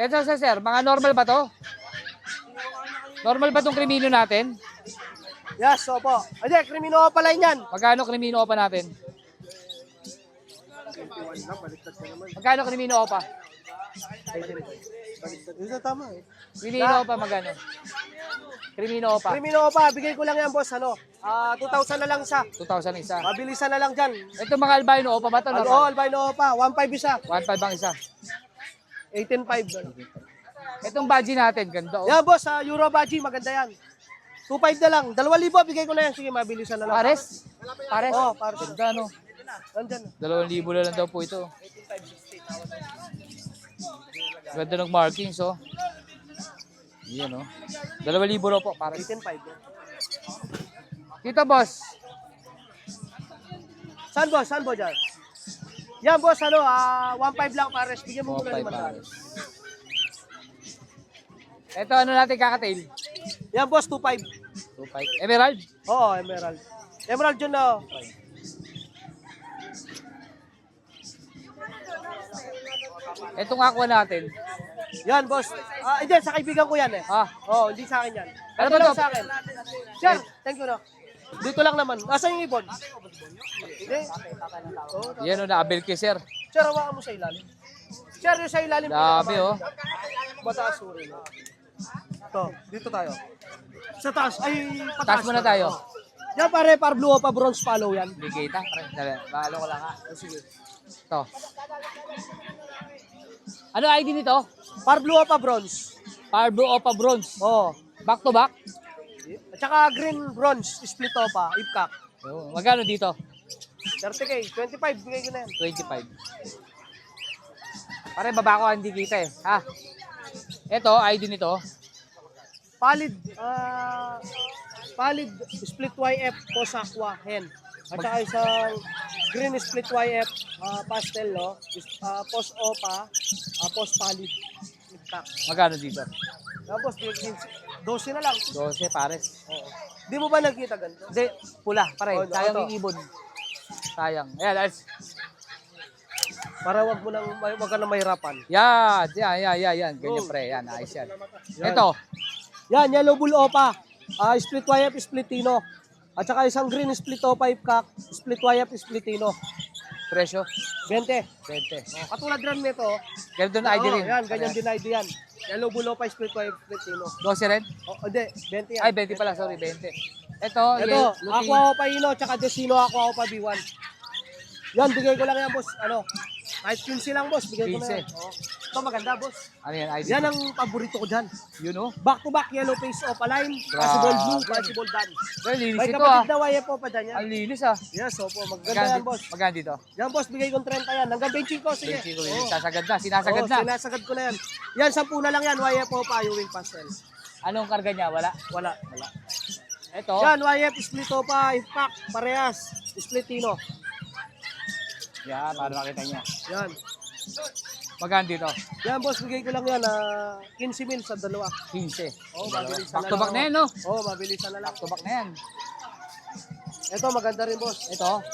Ito sir, mga normal ba to? Normal ba tong Crimino natin?
Yes, opo. Hindi, Crimino Opaline yan.
Magkano Crimino opa natin? Magkano Crimino opa?
Isa tama eh.
Crimino opa magkano? Crimino opa.
Crimino Opa, bigay ko lang yan, boss, ano? 2,000 na lang isa.
2,000 isa.
Mabilisan na lang dyan.
Ito mga albino opa ba to?
Ano,
Normal?
albino Opa, 1,500 isa.
1,500 ang isa.
18,500.
Itong badge natin, ganda oh.
Yan, boss, Euro Baji, maganda yan. 2,500 na lang. 2,000, bigay ko na yan. Sige, mabilisan na lang.
Pares? Pares?
Oo, pares.
Ganda no?
Nandyan.
2,000 na lang daw po ito. Ganda ng markings oh. Yan oh. 2,000 raw po, pares.
18,500.
Dito boss,
Saan, boss? Saan, boss, dyan? Yan, boss, ano, 1,500 lang pares. Bigyan mo muna
5
naman.
pares. Ito ano natin kakatail?
Yan, boss, 2,500.
2,500. Emerald?
Oo, Emerald. Emerald yun na.
Itong aqua natin.
Yan, boss. Hindi, sa kaibigan ko yan eh. Oo, hindi sa akin yan.
Ano
Ano
ba
lang
to?
sa akin? Sir, thank you na. Dito lang naman. Asan yung ibon? Hindi.
Yan o, na-avail kay sir.
Sir, hawakan mo sa ilalim. Sir, yung sa ilalim.
Dami oh.
Mataas uri. Ito, dito tayo. Sa taas. Ay,
Taas
pataas.
muna tayo.
Yan pare, par blue pa bronze follow yan.
Hindi kita. Dali, mahalo ko lang ha.
Sige.
Ito. Ano ID nito?
Par blue pa bronze.
Power Blue Opa Bronze.
Oo.
Back to back.
At saka green bronze, split pa, ipkak.
Oh, magkano dito?
30K, 25, bigay ko na yan.
25. Pare, baba ko hindi kita eh. Ha? Ito, ID nito.
Palid, palid split YF post aqua hen. At saka isang green split YF pastel no, post opa, post palid. Ipkak.
Magkano dito?
Tapos 12 na lang.
12 pares.
Oo. Di mo ba nakita ganito?
Hindi, pula. Pare,
Oh,
sayang
ito.
yung ibon. Sayang. Ayan, guys.
Para wag ka na mahirapan.
Yan. Ganyan
Oh.
pre. Yan, ayos yan.
Yan.
Ito.
Yan, yellow bull opa. Split YF, split tino. At saka isang green split opa ipkak, split YF, split tino.
Presyo.
20.
20.
Katulad rin nito.
Ganito na ID rin.
Yan, ganyan din ID yan. Yellow Bull Opa Split White Latino.
12 rin?
Hindi, 20 yan.
Ay, 20 pala, sorry, 20. Ito,
Ito, Aqua Opa Ino, tsaka Desino Aqua Opa B1. Yan, bigay ko lang yan, boss. Ano? Kahit 15 lang, boss. Bigay ko na yan.
15.
Oo. Ito maganda, boss.
Ano yan? ID?
Yan ang paborito ko dyan.
Yun o.
Back to back, yellow face Opa line. Possible blue, possible dan.
Well, linis
May
ito
kapatid
ah.
na YF Opa dyan yan.
Ang linis ah.
Yes, opo. Maganda yan, boss.
Maganda dito.
Yan, boss. Bigay kong 30 yan. Hanggang 25, sige.
20 ko
Oo.
sasagad na, sinasagad
Oo,
na.
sinasagad ko na yan. Yan, 10 na lang yan. YF Opa, yung wing pastel.
Anong karga niya? Wala.
Wala.
Ito.
Yan, YF split Opa, impact, parehas. Split Tino.
Yan, para makita niya.
Yan.
Maganda dito.
Yan, boss. Bigay ko lang yan. 15 mil sa dalawa.
15.
Oo, mabilis
Back to back na yan, no?
Oo, mabilis na lang.
Back to back na yan.
Ito, maganda rin, boss.
Ito.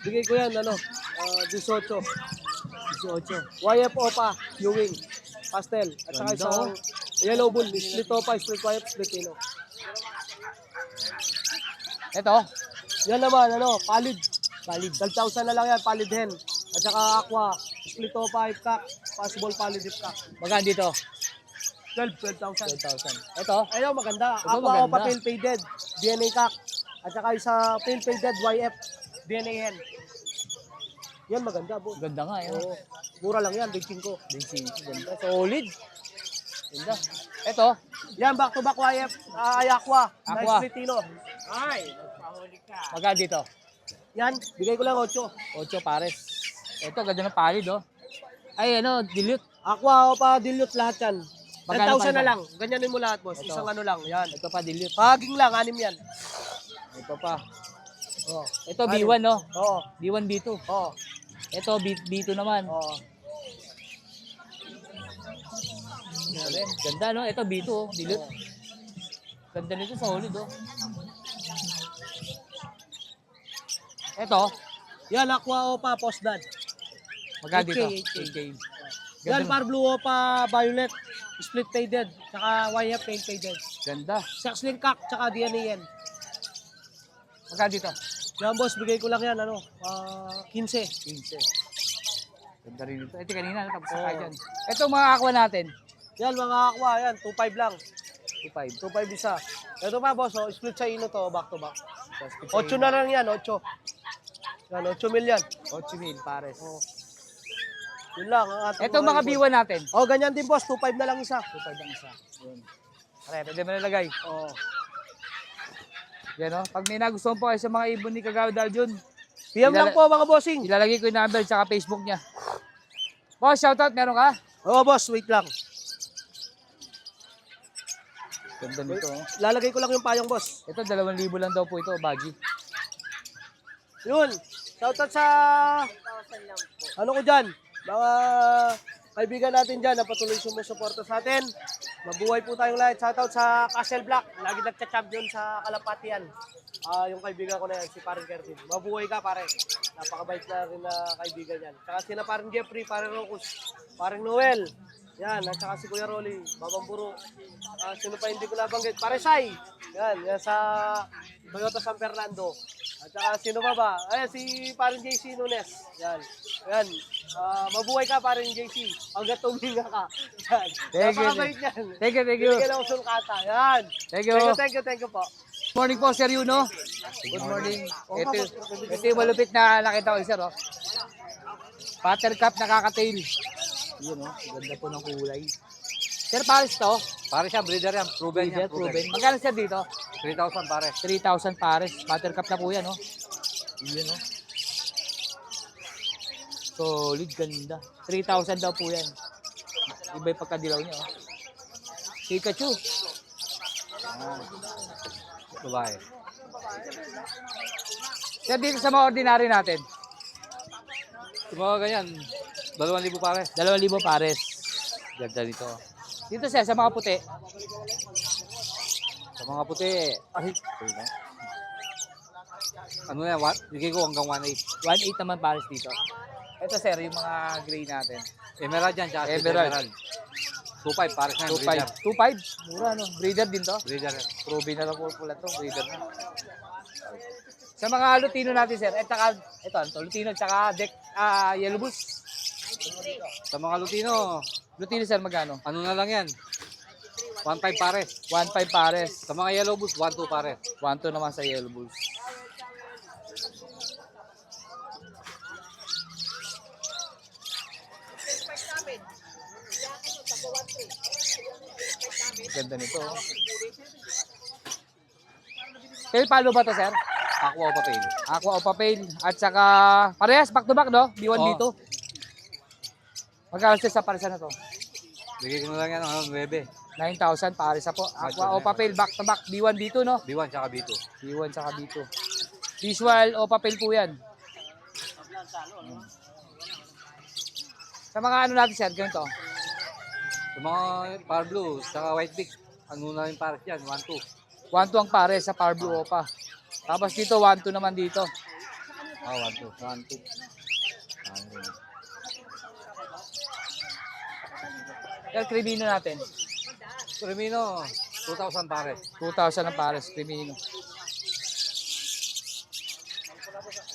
Bigay ko yan, 18. 18. YF Opa, Ewing, pastel. At saka
Ganda,
isang yellow bull, split Opa, split YF, split Tino.
Ito.
Yan naman, palid. Palid. 12,000 na lang yan, palid hen. At saka aqua, split Opa, ipkak, possible palid ipkak.
Maganda dito.
12,000.
12,000. Ito.
Ayun, maganda.
Ito,
Aqua
maganda.
Opa, pale faded, DNA kak. At saka isa pale faded, YF, DNA hen. Yan, maganda, boss.
Ganda nga yun.
Oo. Mura lang yan, 25.
25. Ganda. Solid. Ganda. Ito.
Yan, back to back YF, Aqua,
Aqua.
nice split Tino.
Ay, nagpahuli ka.
Maganda dito.
Yan, bigay ko lang 8.
8 pares. Ito, ganda ng palid, oh. Ay, dilute.
Aqua Opa, dilute lahat yan.
Magkano
10,000
pa
na
ito?
lang. Ganyanin mo lahat, boss.
Ito.
Isang lang. Yan.
Ito pa, dilute.
Paging lang, 6 yan.
Ito pa.
Oo.
Ito, B1, no?
Oo.
B1, B2.
Oo.
Ito, B2 naman.
Oo.
Ganda, no? Ito, B2, oh. Dilute. Ganda nito, solid, oh. Ito,
Yan, Aqua Opa, post dad.
magkano dito?
8K.
8K.
Yan,
Ganda,
par blue Opa, violet, split faded, tsaka YF pale faded.
ganda.
Sex link cock, tsaka DNA yan.
Magkano dito?
Yan, boss, bigay ko lang yan, 15.
15. Ganda rin ito. Ito kanina, tapos na tayo dyan. Ito mga aqua natin.
Yan, mga Aqua, yan, 2.5 lang.
2.5.
2.5 isa. Ito pa, boss, split sa ino to, back to back.
Tapos
8 na lang yan, 8. Yan, 8 mil yan.
8,000 pares.
Oo. Yun lang. Ang ating
Ito mga B1 natin.
Oh, ganyan din, boss. 2.5 na lang isa.
2.5 ang isa. Yun. Pare, pwede mo nalagay.
Oo.
Yan, oh. Pag may nagustuhan po kayo sa mga ibon ni Kagawa Daljun,
PM lang po, mga bossing.
ilalagay ko yung number at Facebook niya. Boss, shoutout, meron ka?
Oo, boss. Wait lang.
Ganda nito, oh.
Lalagay ko lang yung payong, boss.
Ito, 2,000 lang daw po ito, Baji.
Yun. Shoutout sa... Ano ko dyan? Mga kaibigan natin dyan na patuloy sumusuporta sa atin. Mabuhay po tayong lahat. Shoutout sa Castle Black. Lagi nagcha-champion sa Kalapati yan. Yung kaibigan ko na yan, si Parin Kervin. Mabuhay ka, pare. Napakabait na rin na kaibigan yan. Tsaka sina Parin Jeffrey, Parin Rocus, Parin Noel. Yan, at saka si Kuya Rolly, Babang Buro. Sino pa hindi ko nabanggit? Pare Sai. Yan sa Toyota San Fernando. At saka sino pa ba? Ayan, si Parin JC Nunes. Yan. Yan. Mabuhay ka, Parin JC. Hanggat tuminga ka. Yan.
Thank you.
Napakabait yan.
Thank you, thank you.
Bigyan ako sulkata. Yan.
Thank you.
Thank you po.
Morning po, Sir Yuno. Good morning. Ito yung malupit na nakita ko, Sir. Oh. Buttercup nakaka-tail. Yun, oh. Ganda po ng kulay. Sir, pares to?
Pare siya, breeder yan. Proven yan.
Proven. Magkano, Sir, dito?
3,000 pare.
3,000 pares. Buttercup na po yan, oh. Yun, oh. Solid, ganda. 3,000 daw po yan. Iba yung pagkadilaw niya, oh. Pikachu.
Babae.
Sir, dito sa mga ordinary natin,
Yung mga ganyan, 2,000 pare.
2,000 pares. Ganda dito. Dito, Sir, sa mga puti,
Sa mga puti, ay, ano yan, bigay ko hanggang 1,800.
1,800 naman pares dito. Ito, Sir, yung mga gray natin.
Emerald yan, tsaka
Emerald.
2,500 pare na, breeder.
2,500. Mura, no? Breeder din to.
Breeder yan.
Proven na lang po pula to. Breeder na. Sa mga Lutino natin, Sir, ito, Lutino, tsaka yellow bulls.
Sa mga Lutino,
Lutino sir, magkano?
Ano na lang yan? 1.5 pares.
1.5 pares.
Sa mga yellow bulls, 1.2 pares.
1.2 naman sa Yellow Bulls. Ganda nito. Oh. Kayo palo ba to, sir?
Aqua o papel.
Aqua o papel. At saka, parehas, back to back, no? B1,
Oo.
B2. Magkano sir sa paresa na to?
Bigay ko na lang yan ng 9.
9,000 paresa po. Aqua o papel, back to back, B1, B2, no?
B1 tsaka B2.
B1 saka B2. Visual o papel po yan. Sa mga ano natin, sir, ganito.
Sa mga Power Blue, tsaka White Beak, ano na yung pares yan? 1.2.
1-2 ang pare sa Power Blue Opa. Tapos dito, 1-2 naman dito.
Ah, 1.2.
1-2. Yan, Crimino natin.
Crimino, 2,000 pares.
2,000 ang pares, Crimino.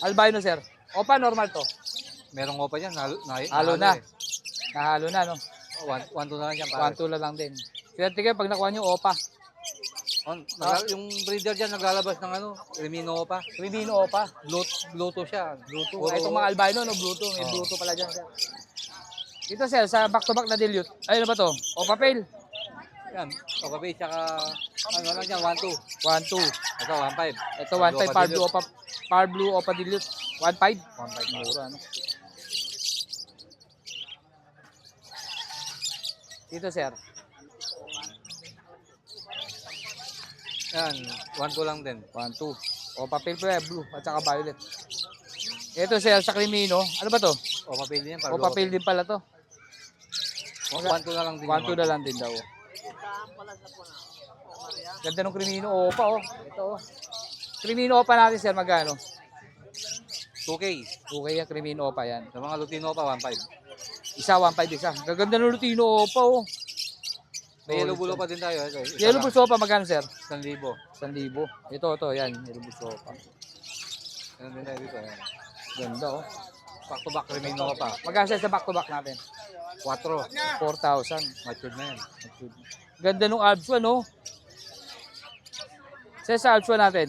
Albino, sir. Opa, normal to.
Merong opa dyan,
Halo na. Nahalo na, no?
1.2 na lang yan pares.
1-2 lang din. Swerte kayo pag nakuha nyo, Opa.
Yung breeder dyan naglalabas ng ano, Crimino opa.
Crimino Opa.
Bluetooth siya.
Bluetooth. Ay, itong mga albino, no? Bluetooth. May Bluetooth pala dyan, sir. Dito, sir, sa back-to-back na dilute. Ay, ano ba to? Opa Pail.
Yan, opa base, tsaka ano lang dyan, 1.2.
1-2.
Ito, 1.5.
Ito, 1.5 Power Blue Opa. Power Blue Opa dilute. 1.5.
1.5.
Mura, ano? Dito, sir.
Yan, 1.2 lang din.
1-2. Opa Pail po yan, blue. At saka violet. Ito, sir, sa Crimino. Ano ba to?
Opa base din yan.
Opa Pail din pala to.
1.2 na lang din.
1-2 na lang din daw. Ganda ng Crimino Opa, oh. Ito, oh. Crimino Opa natin, sir, magkano?
2K.
Okay yan, Crimino Opa yan.
Sa mga Lutino pa, 1.5.
Isa, 1.5 isa. Gaganda ng Lutino Opa, oh.
May yellow bulo pa din tayo. Ito, isa
Yellow
lang,
Bulls Opa, magkano, sir?
1,000.
1,000. Ito, yan. Yellow Bulls Opa.
Ganun din tayo dito. Ayan.
Ganda, oh.
Back to back, Crimino pa.
Magkano, sir, sa back-to-back natin?
4.
4,000.
Matured na yan.
Ganda nung Alps 1, oh. Sir, sa Alps 1 natin.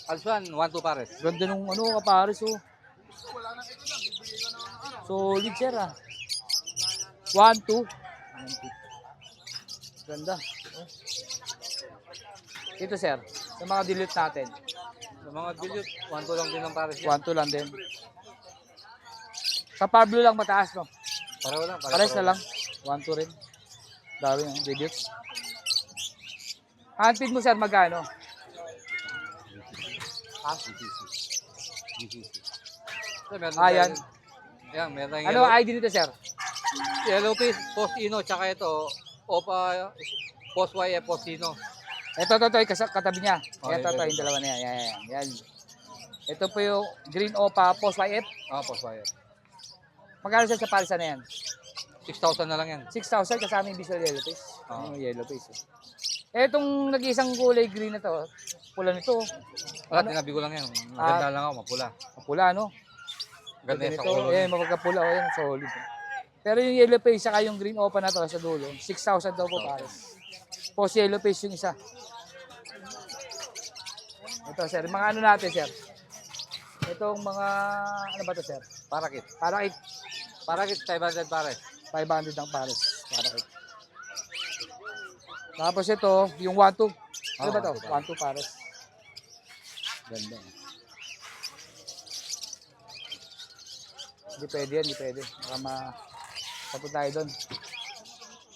Alswan, 1.2 pares.
Ganda nung ano, kapares, oh. Solid, sir, ah. 1-2. Ganda. Oh. Ito, sir. Sa mga dilute natin.
Sa mga dilute, 1.2 lang din ang pares yan.
1-2 lang din. Sa Pablo lang mataas, no?
Pareho lang.
Pares na lang. 1-2 rin. Dami yung dilutes. Handpid mo, sir, magkano?
GCC. So, meron
Ayan.
tayo- Ayan, meron tayong
Ano
yellow,
ID nito, sir?
yellow face, post ino, tsaka ito, opa, post YF, post ino.
Ito, katabi niya.
Okay,
Ito, yung dalawa na yan. Yan. Ito po yung Green Opa Post YF.
Post YF.
Magkano sir sa parisa na yan?
6,000 na lang yan.
6,000 kasama yung visual yellow face.
Oo.
Yung yellow face. Eh. Itong nag-iisang kulay green na to, pula nito.
Wala, tinabi ko lang yan. Maganda lang ako, mapula.
Pula, no?
Ganda yan sa
Ito,
kulong.
eh, mapagkapula. Oh, yan, solid. Pero yung yellow face, saka yung green opa na to sa dulo, 6,000 daw po pares. Post yellow face yung isa. Ito, sir. Mga ano natin, sir? Itong mga, ano ba to, sir?
Parakit.
Parakit.
Parakit, 500 pares.
500 ang pares. Parakit. Tapos ito, yung 1-2. Ano ba to? 1-2 pares. Ganda. Hindi pwede yan, hindi pwede. Baka tapos tayo doon.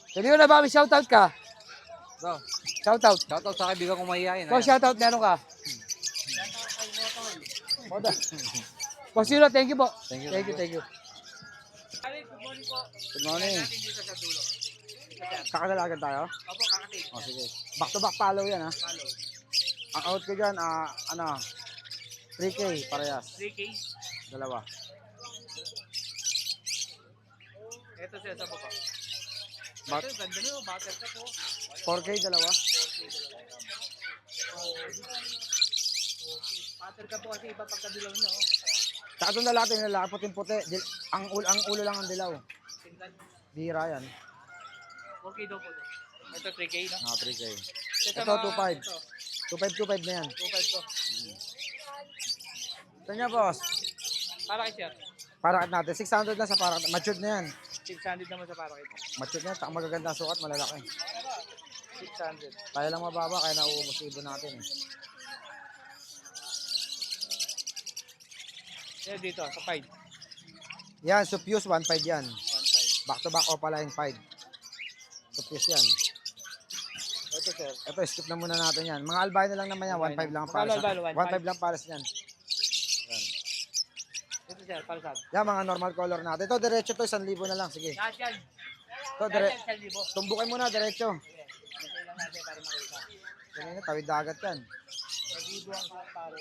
Pwede yun na ba? May shoutout ka?
So,
Shoutout.
shoutout sa kaibigan kong mahihayin.
Boss, shoutout meron ka? Moda. Boss Yuro, thank you po.
Thank you.
Thank you.
Good morning.
Kakadalagan tayo?
Opo, kakatid.
Oh, sige.
Back to back follow yan ha. Ang out ko dyan, 3K parehas.
3K.
Dalawa.
Ito siya sa baba.
Bat
Ito, ganda nyo. Butter ka po.
4K dalawa.
Butter ka po kasi iba pagkadilaw nyo.
Sa itong lalaki puting puti. Ang ulo lang ang dilaw. Bihira yan.
4K daw po to. Ito 3K, no?
3K.
Ito,
Ito, 2.5. 2.5 na yan.
2.5 to.
Ito niya, boss.
Para kay sir.
Parakat natin. 600 lang sa parakat. Matured na yan.
600 naman sa para kay
Matured na yan. Taka magaganda ang sukat. Malalaki.
600.
Tayo lang mababa. Kaya nauubos ibon natin. Eh.
Yan dito, sa 5.
Yan, Supius 1.5 yan.
1.5.
Back to back Opaline 5. Supius yan.
Ito sir.
Ito, skip na muna natin yan. Mga albino lang naman yan. 1.5 lang ang pares.
Magkano albino?
1.5 lang pares yan.
Ito sir, para saan?
Yan, mga normal color natin. Ito, diretso to. 1,000 na lang. Sige.
Lahat yan.
Ito,
Lahat yan, 1,000.
tumbukin muna, diretso.
Ito lang natin para makita.
Ganyan, tawid dagat yan.
1,000 ang sa pare.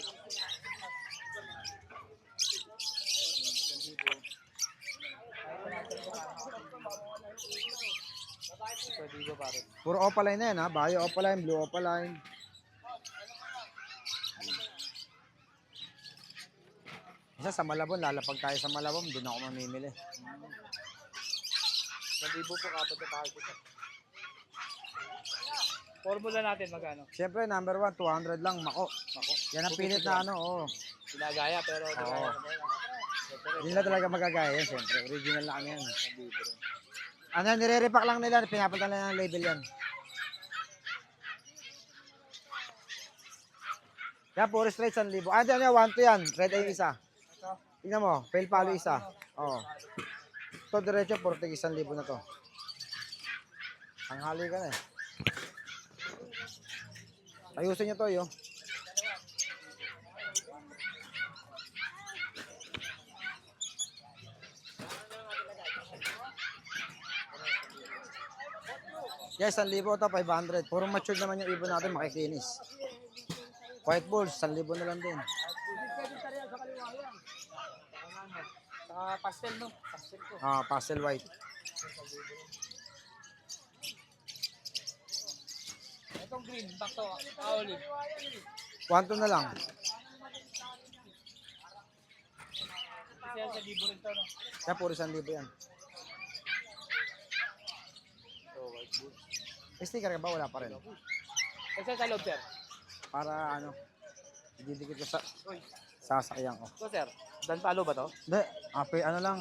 1,000 pare.
Puro Opaline na yan, ha? Bayo Opaline, Blue Opaline. Isa sa Malabon, lalapag tayo sa Malabon, doon ako mamimili.
1,000 po kapag na tayo dito. Formula natin magkano?
Siyempre, number 1, 200 lang, mako. Yan ang pilit na ano, oo.
Ginagaya pero
Oo. Hindi na talaga magagaya yan, siyempre. Original lang yan. Ano yan, nire-repack lang nila, pinapalitan lang ng label yan. Yan, puro straight 1,000. Ah, yan, 1 to yan. Red eye isa. Tingnan mo, pale palo isa. Oo. Ito, diretso, puro tig 1,000 na to. Tanghali ka na eh. Ayusin nyo to, yo. Yes, 1,000 to, 500. Puro mature naman yung ibon natin, makikinis. White Bulls, 1,000 na lang din.
Saka pastel no? Pastel ko.
Ah, pastel white.
Itong green, back to olive.
1 to na lang.
Kasi yan sa libo rin to no?
Kaya puro 1,000 yan.
So, white wood.
May sticker ka ba? Wala pa rin.
Kasi sa loob sir.
Para ano, didikit ko sa sasakyan ko.
So sir, dan palo ba to?
Hindi, ano lang.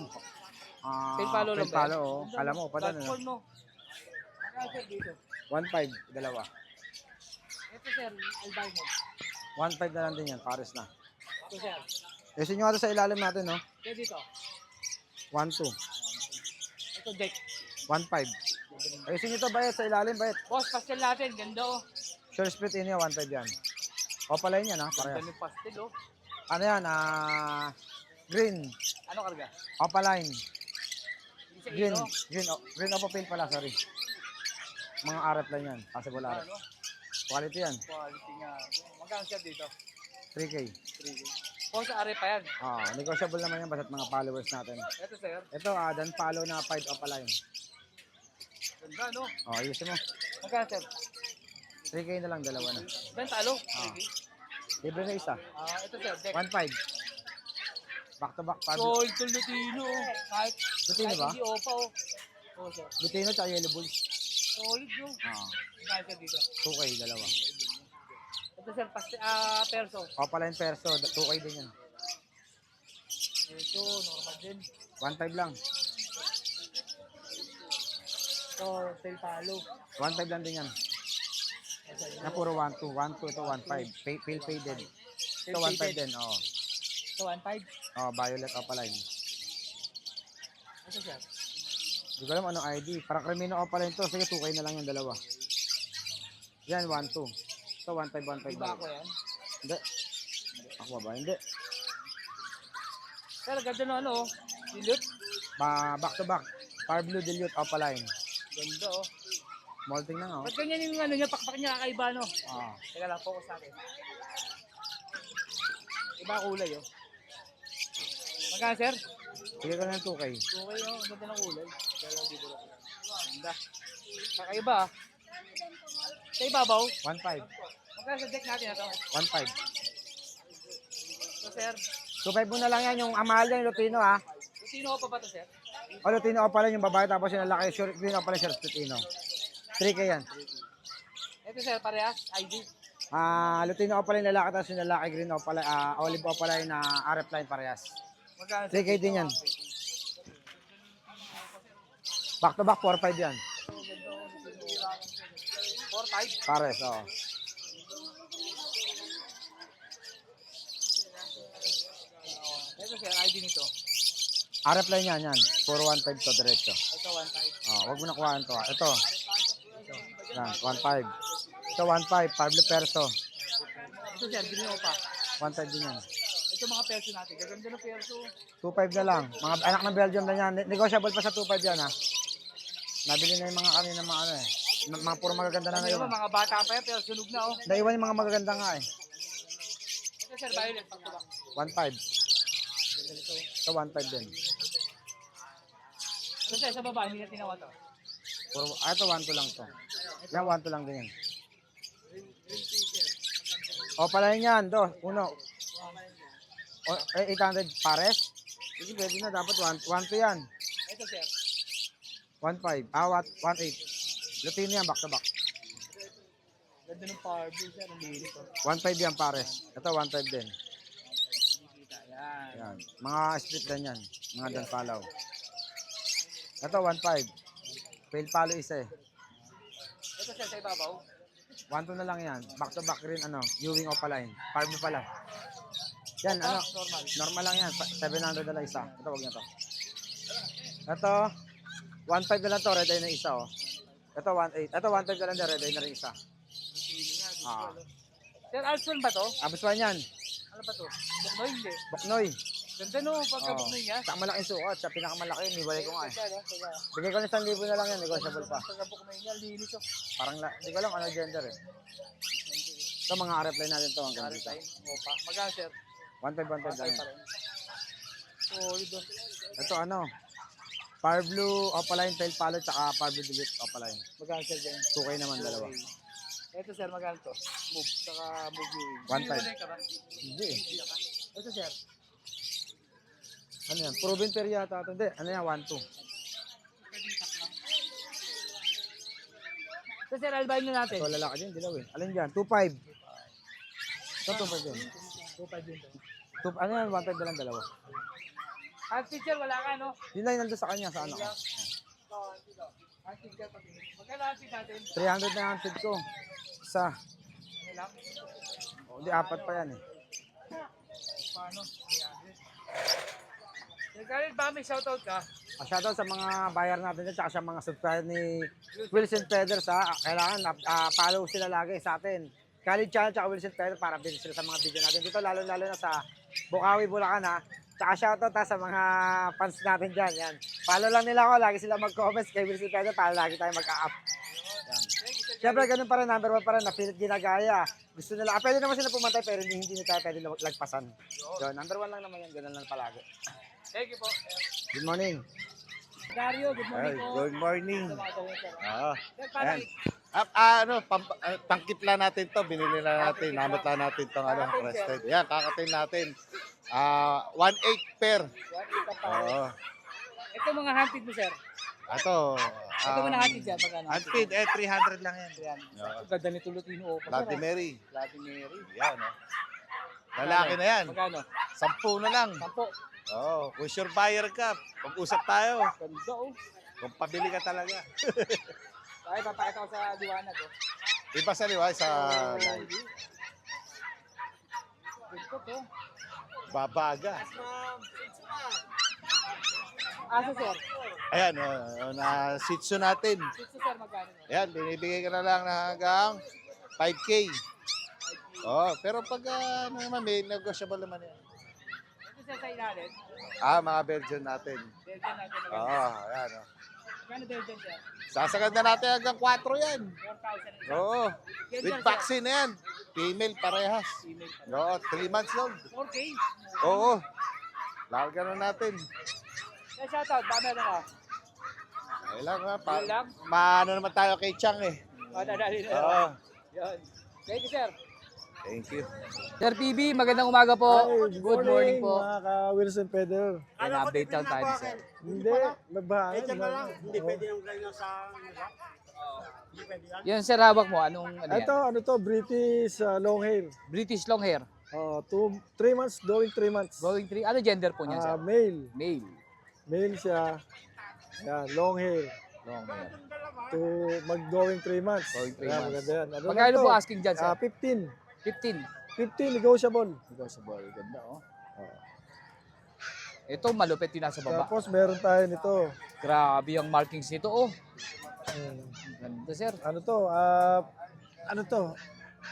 Pale palo lang ba?
Palo, oh. Alam mo, pa doon.
Platform no? Magkano sir dito?
1.5, dalawa.
Ito sir, albino.
1.5 na lang din yan, pares na.
Ito sir.
Yesin nyo nga sa ilalim natin, no?
Kaya dito.
1.2,
Ito deck.
1.5. Ayusin nyo to, bayet, sa ilalim, bayet.
Boss, pastel natin. Ganda oh.
Sure split in yan, 1.5 yan. O pala yun yan, ha?
Ganda
Parehas.
yung pastel oh.
Ano yan, green.
Ano karga?
Opaline.
Hindi sa
Green.
ino.
Green opopil pala, sorry. Mga RF lang yan. Possible RF.
Ano?
Quality yan.
Quality nga. Magkano sir dito?
3K.
3D. Boss, are pa yan.
Negotiable naman yan basta't mga followers natin.
Ito sir.
Ito, dan follow na 5 Opaline.
Ganda no?
Ayusin mo.
Magkano sir?
3K na lang, dalawa na.
Dan talo. 3D.
Libre na isa.
Ito sir, deck.
1.5. Back to back.
Gold to Lutino. Kahit,
Lutino
kahit
ba?
hindi opa oh. Oh sir.
Lutino tsaka Yellow Bulls.
Solid no? Magkano sir dito?
2K, dalawa.
Ito sir, perso.
Opaline Perso, 2K din yan.
Ito, normal din.
1.5 lang.
Ito, tail palo.
1.5 lang din yan. Na puro 1.2. 1.2 ito 1.5. Pale faded. Ito 1.5 din, oo.
Ito, 1.5.
Violet Opaline.
Ito sir.
Hindi ko alam anong ID. Para Crimino Opaline to. Sige, 2K na lang yung dalawa. Yan, 1.2. Ito 1.5, 1.5.
Iba ako yan.
Hindi. Ako ba? Hindi.
Pero ganda na ano oh. Dilute.
Back to back. Power Blue Dilute Opaline.
Ganda oh.
Molting lang, oh.
Ba't ganyan yung ano niya, pakpak niya kakaiba no?
Ah.
Teka lang, focus natin. Iba kulay oh. Magkano sir?
Sige ka lang 2K.
Okay oh, ganda ng kulay. Kaya lang dito lang. Ganda. Kakaiba ah. Sa ibabaw,
1.5.
magkano sa deck natin na to?
1.5.
So sir,
2.5 mo na lang yan. Yung mahal yan, yung Lutino, ha.
sino pa ba to sir?
O, Lutino Opaline yung babae. Tapos yung lalaki, Green Opaline, Short Lutino. 3K yan.
Ito sir, parehas, ID.
Lutino Opaline lalaki, tapos yung lalaki green Opaline, olive Opaline na RF line parehas.
Magkano?
3K din yan. Back to back, 4-5 yan.
4-5.
Pares, oo.
Ito sir, ID nito.
RF line yan, yan. 415 to, diretso.
Ito 1.5.
Wag mo na kuhaan to. Ito. Yan, 1.5. Ito, 1.5. Pablo Perso.
Ito sir, binyo pa.
1.5 din yan.
Ito mga perso natin. Gaganda ng perso.
2.5 na lang. Mga anak ng Belgium na yan. Negotiable pa sa 2.5 yan, ha. Nabili na yung mga kanina mga ano eh. Mga puro magaganda na
Ano
ngayon.
naman, mga bata pa yan, pero sunog na oh.
Naiwan yung mga magaganda nga eh.
Ito sir, violet. Pagko ba?
1.5. Ito, 1.5 din.
Ito sir, sa baba, hindi na tinawa to.
Ito, 1.2 lang to. Yan, 1.2 lang din yan. O, pala yun yan. Do, uno. 800 pares. Sige, pwede na. Dapat 1.2 yan.
Ito sir.
1.5. 1.8. Lutino yan, back to back.
Ganda ng power blue sir, ang linis to.
1.5 yan pares. Ito, 1.5 din.
Yan.
Yan. Mga split din yan. Mga dan palaw. Ito, 1.5. Fail palo isa eh.
Ito sir, sa ibabaw.
1.2 na lang yan. Back to back rin, ano, Ewing Opaline. Farm pala. Yan, ano,
Normal.
normal lang yan. 700 na lang isa. Ito, wag na to. Ito, 1.5 na lang to. Red eye na isa, oh. Ito, 1.8. Ito, 1.5 na lang din. Red eye na rin isa.
Sir, Alson ba to?
Abiswan yan.
Ano ba to? Buknoy, hindi.
Buknoy.
Ganda no, pagka buknoy niya.
Sa malaking sukat. Sa pinakamalaki, niwalay ko nga eh.
Ganda, no? Pagka
Bigay ko na 1,000 na lang yan. Negotiable pa.
buknoy niya, linis oh.
Parang, hindi ko alam ano gender eh. Ito, mga RF line natin to. Hanggang dito.
Opa. Magkano sir?
1.5 lang
Pa
yan.
rin. Solid oh.
Ito, ano, Power Blue Opaline Tail Palo, tsaka Power Blue Delete Opaline.
Magkano sir dyan?
2K naman dalawa.
Ito sir, magkano to? Move, saka move viewing.
1.5.
Ka ba?
Hindi eh.
Ito sir.
Ano yan? Proven pair yata ito. Hindi. Ano yan? 1.2.
Ito sir, albino natin.
Ito lalaki din. Dilaw eh. Alin dyan? 2.5. Ito 2.5 din.
2.5 din to.
Ano yan? 1.5 na lang dalawa.
At teacher, wala ka no?
Yun lang yung nandun sa kanya. Sa ano ko.
At teacher, magkano natin natin?
300 na yung handfeed ko. Isa.
Ano lang?
Hindi, 4 pa yan eh.
Paano? Sir Khalid, ba may shoutout ka?
Shoutout sa mga buyer natin dyan, tsaka sa mga subscriber ni Wilson Feathers ha. Kailangan follow sila lagi sa atin. Khalid Channel tsaka Wilson Feathers para update sila sa mga video natin. Dito lalo-lalo na sa Bukawi, Bulacan ha. Tsaka shoutout ha sa mga fans natin dyan. Yan. Follow lang nila ako. Lagi sila mag-comments kay Wilson Feathers para lagi tayo mag-up. Yan. Siyempre ganun pa rin. Number 1 pa rin. Napilit ginagaya. Gusto nila. Pwede naman sila pumantay pero hindi nila tayo pwede lagpasan. Yun. Number 1 lang naman yan. Ganun lang palagi.
Thank you po.
Good morning.
Dario, good morning po.
Good morning. Oo.
Sir, parang
Ano, pangkitla natin to, binili na natin, namot lang natin tong ano, crested. Yan, kakatin natin. 1.8 pair. Oo.
ito mga hunted mo sir.
Ito.
Ito mo na hunted sir. Pagkano?
Unfeed, 300 lang yan.
Ang ganda nito Lutino Opa.
Bloody Mary.
Bloody Mary.
Yan, oh. Lalaki na yan.
Magkano?
10 na lang.
10.
Oo, kung sure buyer ka, pag-usap tayo.
Ganda oh.
Kung pabili ka talaga.
Ay, papakita ko sa liwanag oh.
Iba sa liwa, sa live.
Ganda to.
Babaga.
Asa sir?
Ayan, na sitso natin.
Dito sir, magkano?
Ayan, binibigay ka na lang na hanggang 5K. Oh, pero pag ano naman, may negotiable naman yan.
Ito sir sa ilalim.
Mga Belgian natin.
Belgian natin.
Oo, ayan. Oh.
Magkano Belgian sir?
Sasagad na natin hanggang 4 yan.
4,000.
Oo. With vaccine na yan. Female parehas. Oo, 3 months old.
4K.
Oo. Larga na natin.
Yes, shoutout. Ba meron ka?
Kailang nga.
Yun lang?
Maano naman tayo kay Chang eh.
Dadali na.
Oo.
Yan. Thank you sir.
Thank you.
Sir PB, magandang umaga po. Good morning po.
Mga ka-Wilson Feather.
Yan, update lang tayo sir.
Hindi, nagbahan.
Hindi pwede yung ganyan sa...
Yan sir, hawak mo. Anong ano yan?
Ito, ano to, British long hair.
British long hair.
3 months, going 3 months.
Going 3. Ano gender po niyan sir?
Male.
Male.
Male siya. Yan, long hair.
Long hair.
Mag-going 3 months.
Going 3
Yan,
months.
maganda yan. Ano
Magkano
lang to?
po asking dyan sir?
15.
15.
15, negotiable.
Negotiable. Ganda oh. Ito malupit yung nasa baba.
Tapos meron tayo nito.
Grabe yung markings nito oh.
Hmm.
Ganda sir.
Ano to?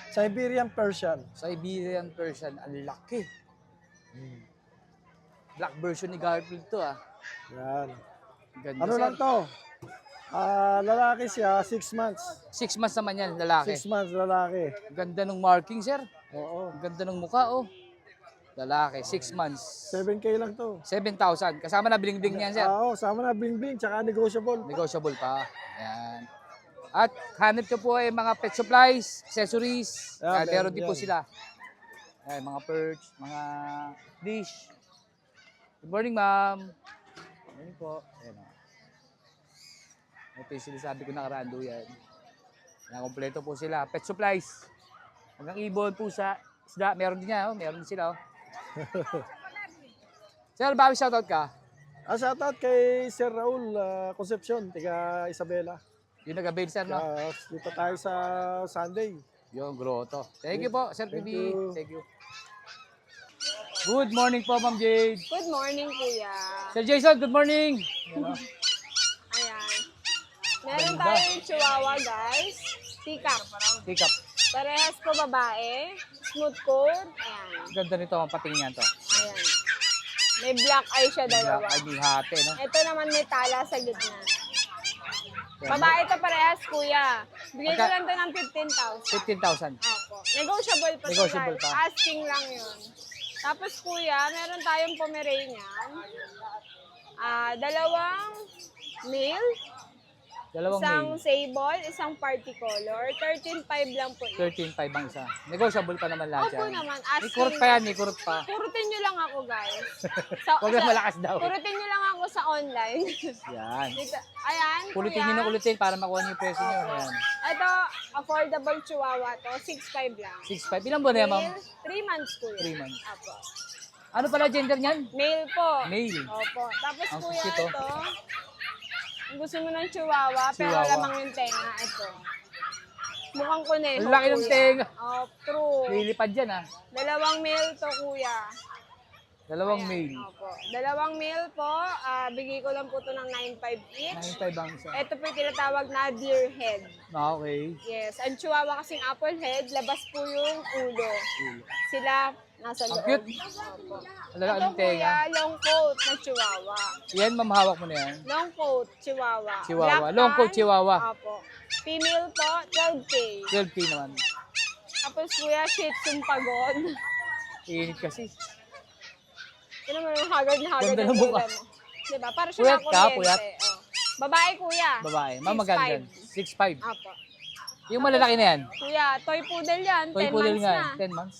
Siberian Persian.
Siberian Persian. Ang laki. Black version ni Garfield to ah.
Yan.
Ganda
Ano
sir.
lang to? Lalaki siya, 6 months.
6 months naman yan, lalaki.
6 months lalaki.
Ganda ng marking sir.
Oo.
Ganda ng mukha oh. Lalaki, 6 months.
7K lang to.
7,000. Kasama na bling-bling niyan sir.
Oo, sama na bling-bling, tsaka negotiable.
Negotiable pa. Yan. At hanap ko po ay mga pet supplies, accessories.
Yan,
Meron din po
yan.
sila. Ay, mga perch, mga dish. Good morning, ma'am. Good morning po. Ayan o. Ito yung sinasabi ko na karando yan. Kompleto po sila. Pet supplies. Hanggang ibon, pusa, isda. Meron din yan. Oh. Meron din sila. Oh. Sir, bawi shoutout ka.
Shoutout kay Sir Raul Concepcion, tiga Isabela.
Yung nag-avail, sir, no?
Dito tayo sa Sunday.
Yung grotto. Thank you po, Sir
Thank
PB.
you.
Thank you. Good morning po, Ma'am Jade.
Good morning, Kuya.
Sir Jason, good morning.
Ayan. Meron tayong chihuahua, guys. Teacup.
Pick up.
Parehas po babae. Smooth coat. Ayan.
Ganda nito, ang patingin to.
Ayan. May black eye siya dalawa.
Ay, di hati, no?
Ito naman may tala sa gitna. Babae ito parehas, Kuya. Bigay ko
Magka-
lang ito ng 15,000.
15,000.
Opo. Negotiable pa
Negotiable
to, guys.
pa.
Asking lang yun. Tapos, Kuya, meron tayong Pomeranian. Dalawang male.
Dalawang
Isang
male.
sable, isang party color. 13,500 lang po.
13,500 ang isa. Negotiable pa naman lahat
Opo
yan.
naman,
May
asking.
kurot pa yan, may kurot pa.
Kurutin nyo lang ako, guys.
Huwag lang malakas daw.
Kurutin nyo lang ako sa online.
Yan.
Ayan,
Kulitin
kuya.
nyo na kulitin para makuha nyo yung presyo nyo. Ayan.
Ito, affordable chihuahua to. 6,500 lang.
6,500. Ilang buwan na yan, ma'am?
3 months, kuya.
3 months.
Apo.
Ano pala gender niyan?
Male po.
Male.
Opo. Tapos,
Ang
kuya,
cute, oh.
ito. Kung gusto mo ng chihuahua, pero
Chihuahua.
lamang yung tenga. Ito. Mukhang kuneho,
Ang laki ng
kuya.
tenga.
Oh, true.
Lilipad yan, ha?
Dalawang male to, kuya.
Dalawang male.
Opo. Dalawang male po. Bigay ko lang po to ng 9,500 each.
9,500 ang isa.
Ito po yung tinatawag na deer head.
Okay.
Yes. Ang chihuahua kasing apple head, labas po yung ulo. Sila nasa
Ang
loob.
cute.
Opo.
Ang lalaki
Ito
ng tenga.
kuya, long coat na chihuahua.
Yan, ma'am, hawak mo na yan.
Long coat, chihuahua.
Chihuahua.
Black
Long coat,
tan.
chihuahua.
Opo. Female po, 12K.
12K naman.
Tapos kuya, shih tzu pagod.
Init kasi.
Ito naman yung haggard na haggard
Ganda
ang
ng mukha.
itsura mo. Diba? Para siya
Puyat ka,
nakuryente.
puyat.
Oh. Babae kuya.
Babae. Ma'am, maganda yan. 6,500.
Apo.
Yung malalaki na yan.
Kuya, toy poodle yan.
Toy
10
poodle
months
nga.
na.
10 months.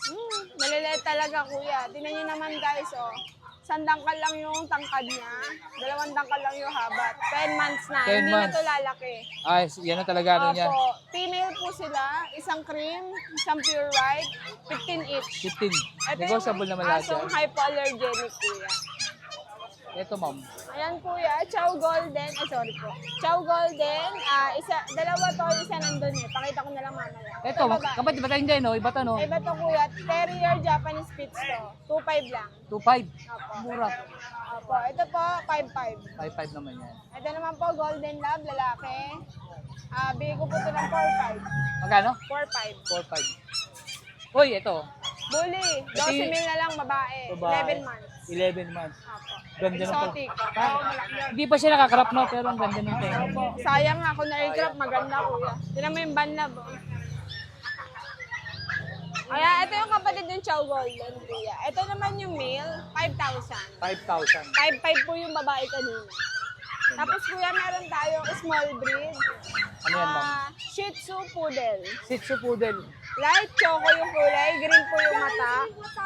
Maliliit talaga kuya. Tingnan nyo naman guys, oh. Sandangkal lang yung tangkad niya. 2 dangkal lang yung haba. 10 months na.
10
Hindi
months.
na to lalaki.
Ay, yan na talaga ano niya.
Opo. Female po sila. Isang cream, isang pure white. 15 each.
15.
Ito
Negotiable naman lahat yan.
asong hypoallergenic kuya.
Ito, ma'am.
Ayan kuya, Chow Golden. Sorry po. Chow Golden. Dalawa to, isa nandun eh. Pakita ko na lang mamaya.
Ito,
Sa baba.
kapatid, iba tayo dyan, no? Iba to, no?
Iba to kuya. Terrier Japanese Spitz to. 2.5 lang.
2,500.
Opo.
Mura.
Opo. Ito po, 5.5.
5,500 naman yan.
Ito naman po, Golden Lab, lalaki. Bigay ko po ito ng 4.5.
Magkano?
4.5.
4,500. Uy, ito.
Bully. 12 mil na lang babae.
Babae.
11 months.
11 months.
Opo.
Ganda ng
Exotic. Oo, malaki.
Hindi pa siya nakakrap, no? Pero ang ganda ng tenga.
Sayang nga, kung na-crop, maganda kuya. Tinan mo yung banlab. Oh. Kaya ito yung kapatid ng Chow Golden, kuya. Ito naman yung male, 5,000.
5,000.
5,500 po yung babae kanina. Tapos kuya, meron tayong small breed.
Ano yan, ma'am?
Shih Tzu Poodle.
Shih Tzu Poodle.
Light choco yung kulay, green po yung mata.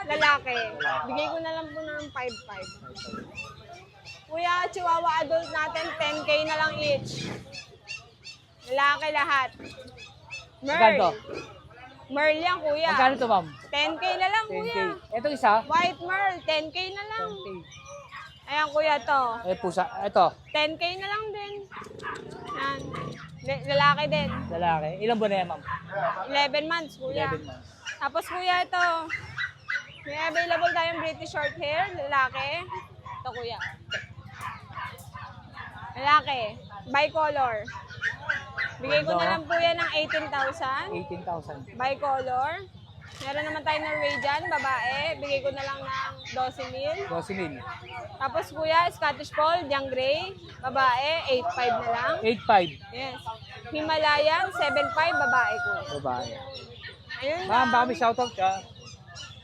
Lalaki. Bigay ko na lang po ng 5,500. Kuya, Chihuahua adult natin, 10K na lang each. Lalaki lahat.
Magkano?
Merl yan, kuya.
Magkano to, ma'am?
10K na lang,
10K.
kuya.
Ito isa?
White Merl, 10K na lang.
10K.
Ayan, kuya, to.
Pusa. Ito,
10K na lang din. Yan. Lalaki din.
lalaki. Ilang buwan na yan, ma'am?
11 months, kuya.
11 months.
Tapos, kuya, ito. May available tayong British short hair, lalaki. Ito, kuya. Lalaki. Bicolor. Bigay ko na lang po yan ng 18,000.
18,000.
Bicolor. Meron naman tayo Norwegian, babae. Bigay ko na lang ng 12,000.
12,000.
Tapos kuya, Scottish Fold, Young Grey, babae, 8,500 na lang.
8,500.
Yes. Himalayan, 7,500, babae ko.
Babae.
Ayun
Ma'am,
lang.
baka may shoutout ka.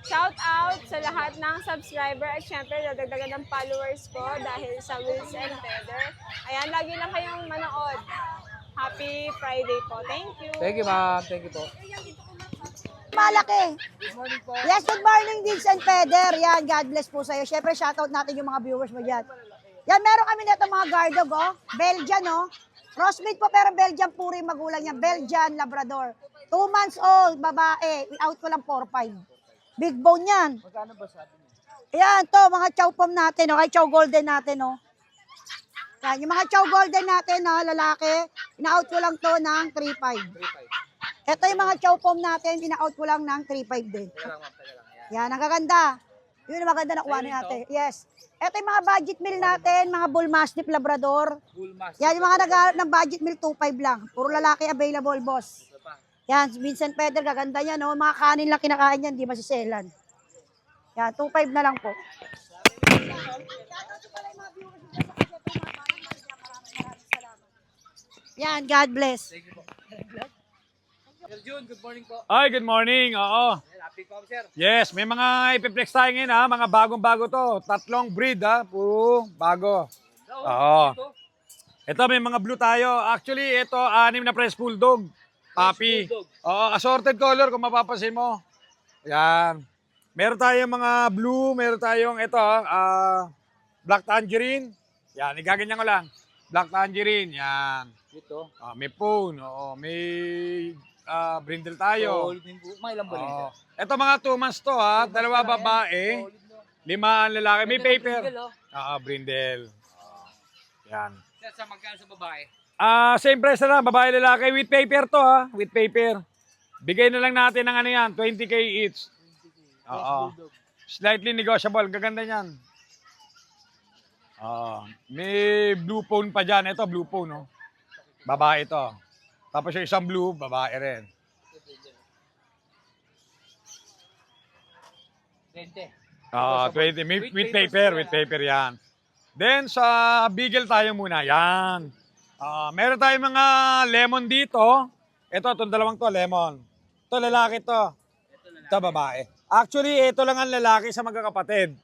Shout out sa lahat ng subscriber at syempre dadagdagan ng followers ko dahil sa Wheels and Feather. Ayan, lagi lang kayong manood. Happy Friday po. Thank you.
Thank you, ma'am. Thank you po.
Malaki. Yes, good morning, Wheels and Feather. Yan, God bless po sa'yo. Siyempre, shoutout natin yung mga viewers mo dyan. Yan, meron kami nito mga guardog, oh. Belgian, oh. Crossbreed po, pero Belgian puro yung magulang niya. Belgian, Labrador. 2 months old, babae. Out ko lang 4-5. Big bone yan.
Magkano ba sabi niyo?
Yan, to, mga chow pom natin, oh. Kay chow golden natin, oh. Yan, yung mga chow golden natin, oh, lalaki. Ina-out ko lang to ng 3-5.
3,500.
Ito yung mga chow pom natin, ina-out ko lang ng 3-5 din.
Teka lang, ma'am. Teka lang. Yan.
Yan, ang gaganda. Yun ang maganda na kuha natin. Yes. Ito yung mga budget meal natin, mga bull mastiff labrador.
Bull mastiff.
Yan, yung mga naghahanap ng budget meal, 2.5 lang. Puro lalaki available, boss. Yan, Vincent Pedro, gaganda yan. No? Mga kanin lang kinakain yan, di masiselan. Yan, 2.5 na lang po. Yan, God bless.
Sir Jun, good morning po.
Ay, good morning. Oo.
Happy po, sir.
Yes, may mga ipiplex tayo ngayon ha. Mga bagong-bago to. 3 breed ha. Puro bago. Oo. Ito, may mga blue tayo. Actually, ito, 6 na French Bulldog. Puppy. Oo, assorted color kung mapapansin mo. Yan. Meron tayong mga blue. Meron tayong ito, black tangerine. Yan, igaganyan ko lang. Black tangerine. Yan.
Dito.
May phone. Oo, may brindle tayo.
Mga ilang buwan yun, sir?
Ito mga 2 months to ha. 2 babae, 5 ang lalaki. May paper. Brindle. Yan.
Sir, sa magkano sa babae?
Same price na lang. Babae, lalaki. With paper to ha. With paper. Bigay na lang natin ng ano yan. 20K each. Oo. Slightly negotiable. Gaganda niyan. May blue phone pa dyan. Ito blue phone no. Babae ito. Tapos yung isang blue, babae rin. 20. With paper, with paper yan. Then sa Beagle tayo muna. Yan. Meron tayong mga lemon dito. Itong 2 to, lemon. Ito lalaki to. Ito babae. Actually, ito lang ang lalaki sa magkakapatid.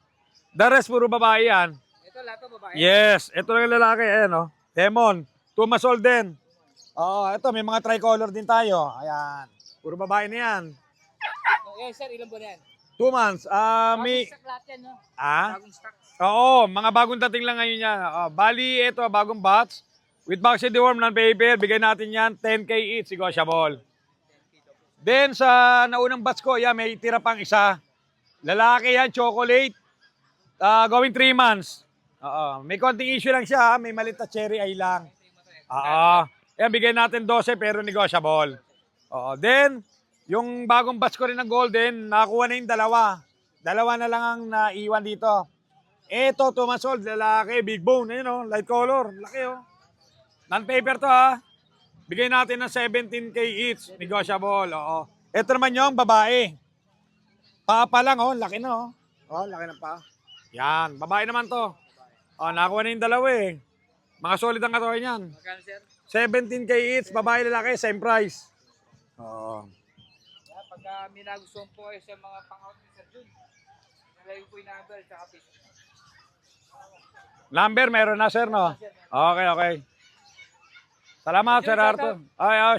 The rest puro babae yan.
Ito lahat to babae?
Yes, ito lang ang lalaki. Ayan o. Lemon. 2 months old din. Ito may mga tricolor din tayo. Ayan. Puro babae na yan.
Okay, sir, ilang buwan yan?
2 months. May...
Bagong stock lahat yan, no? Bagong stock.
Oo, mga bagong dating lang ngayon yan. Bali, ito, bagong batch. With vaccine deworm ng paper, bigay natin yan 10K each, negotiable. Then, sa naunang batch ko, yan, may tira pang isa. Lalaki yan, chocolate. Going 3 months. May konting issue lang siya, may malit na cherry eye lang. Yan, bigay natin 12 pero negotiable. Then, yung bagong batch ko rin ng golden, nakakuha na yung 2. 2 na lang ang naiwan dito. Ito, 2 months old, lalaki, big bone, ayun light color, laki Non-paper to ha. Bigay natin ng 17K each, negotiable, Ito naman yung babae. Papa lang, laki na laki na pa. Yan, babae naman to. Nakakuha na yung 2 Mga solid ang katawan yan.
Magkano, sir?
17K each, babae lalaki, same price.
Pagka may nagustuhan po kayo sa mga pang-out ni Sir Jun, nalayo po yung number tsaka Facebook.
Number, meron na sir, no? Okay. Salamat, Sir Arthur.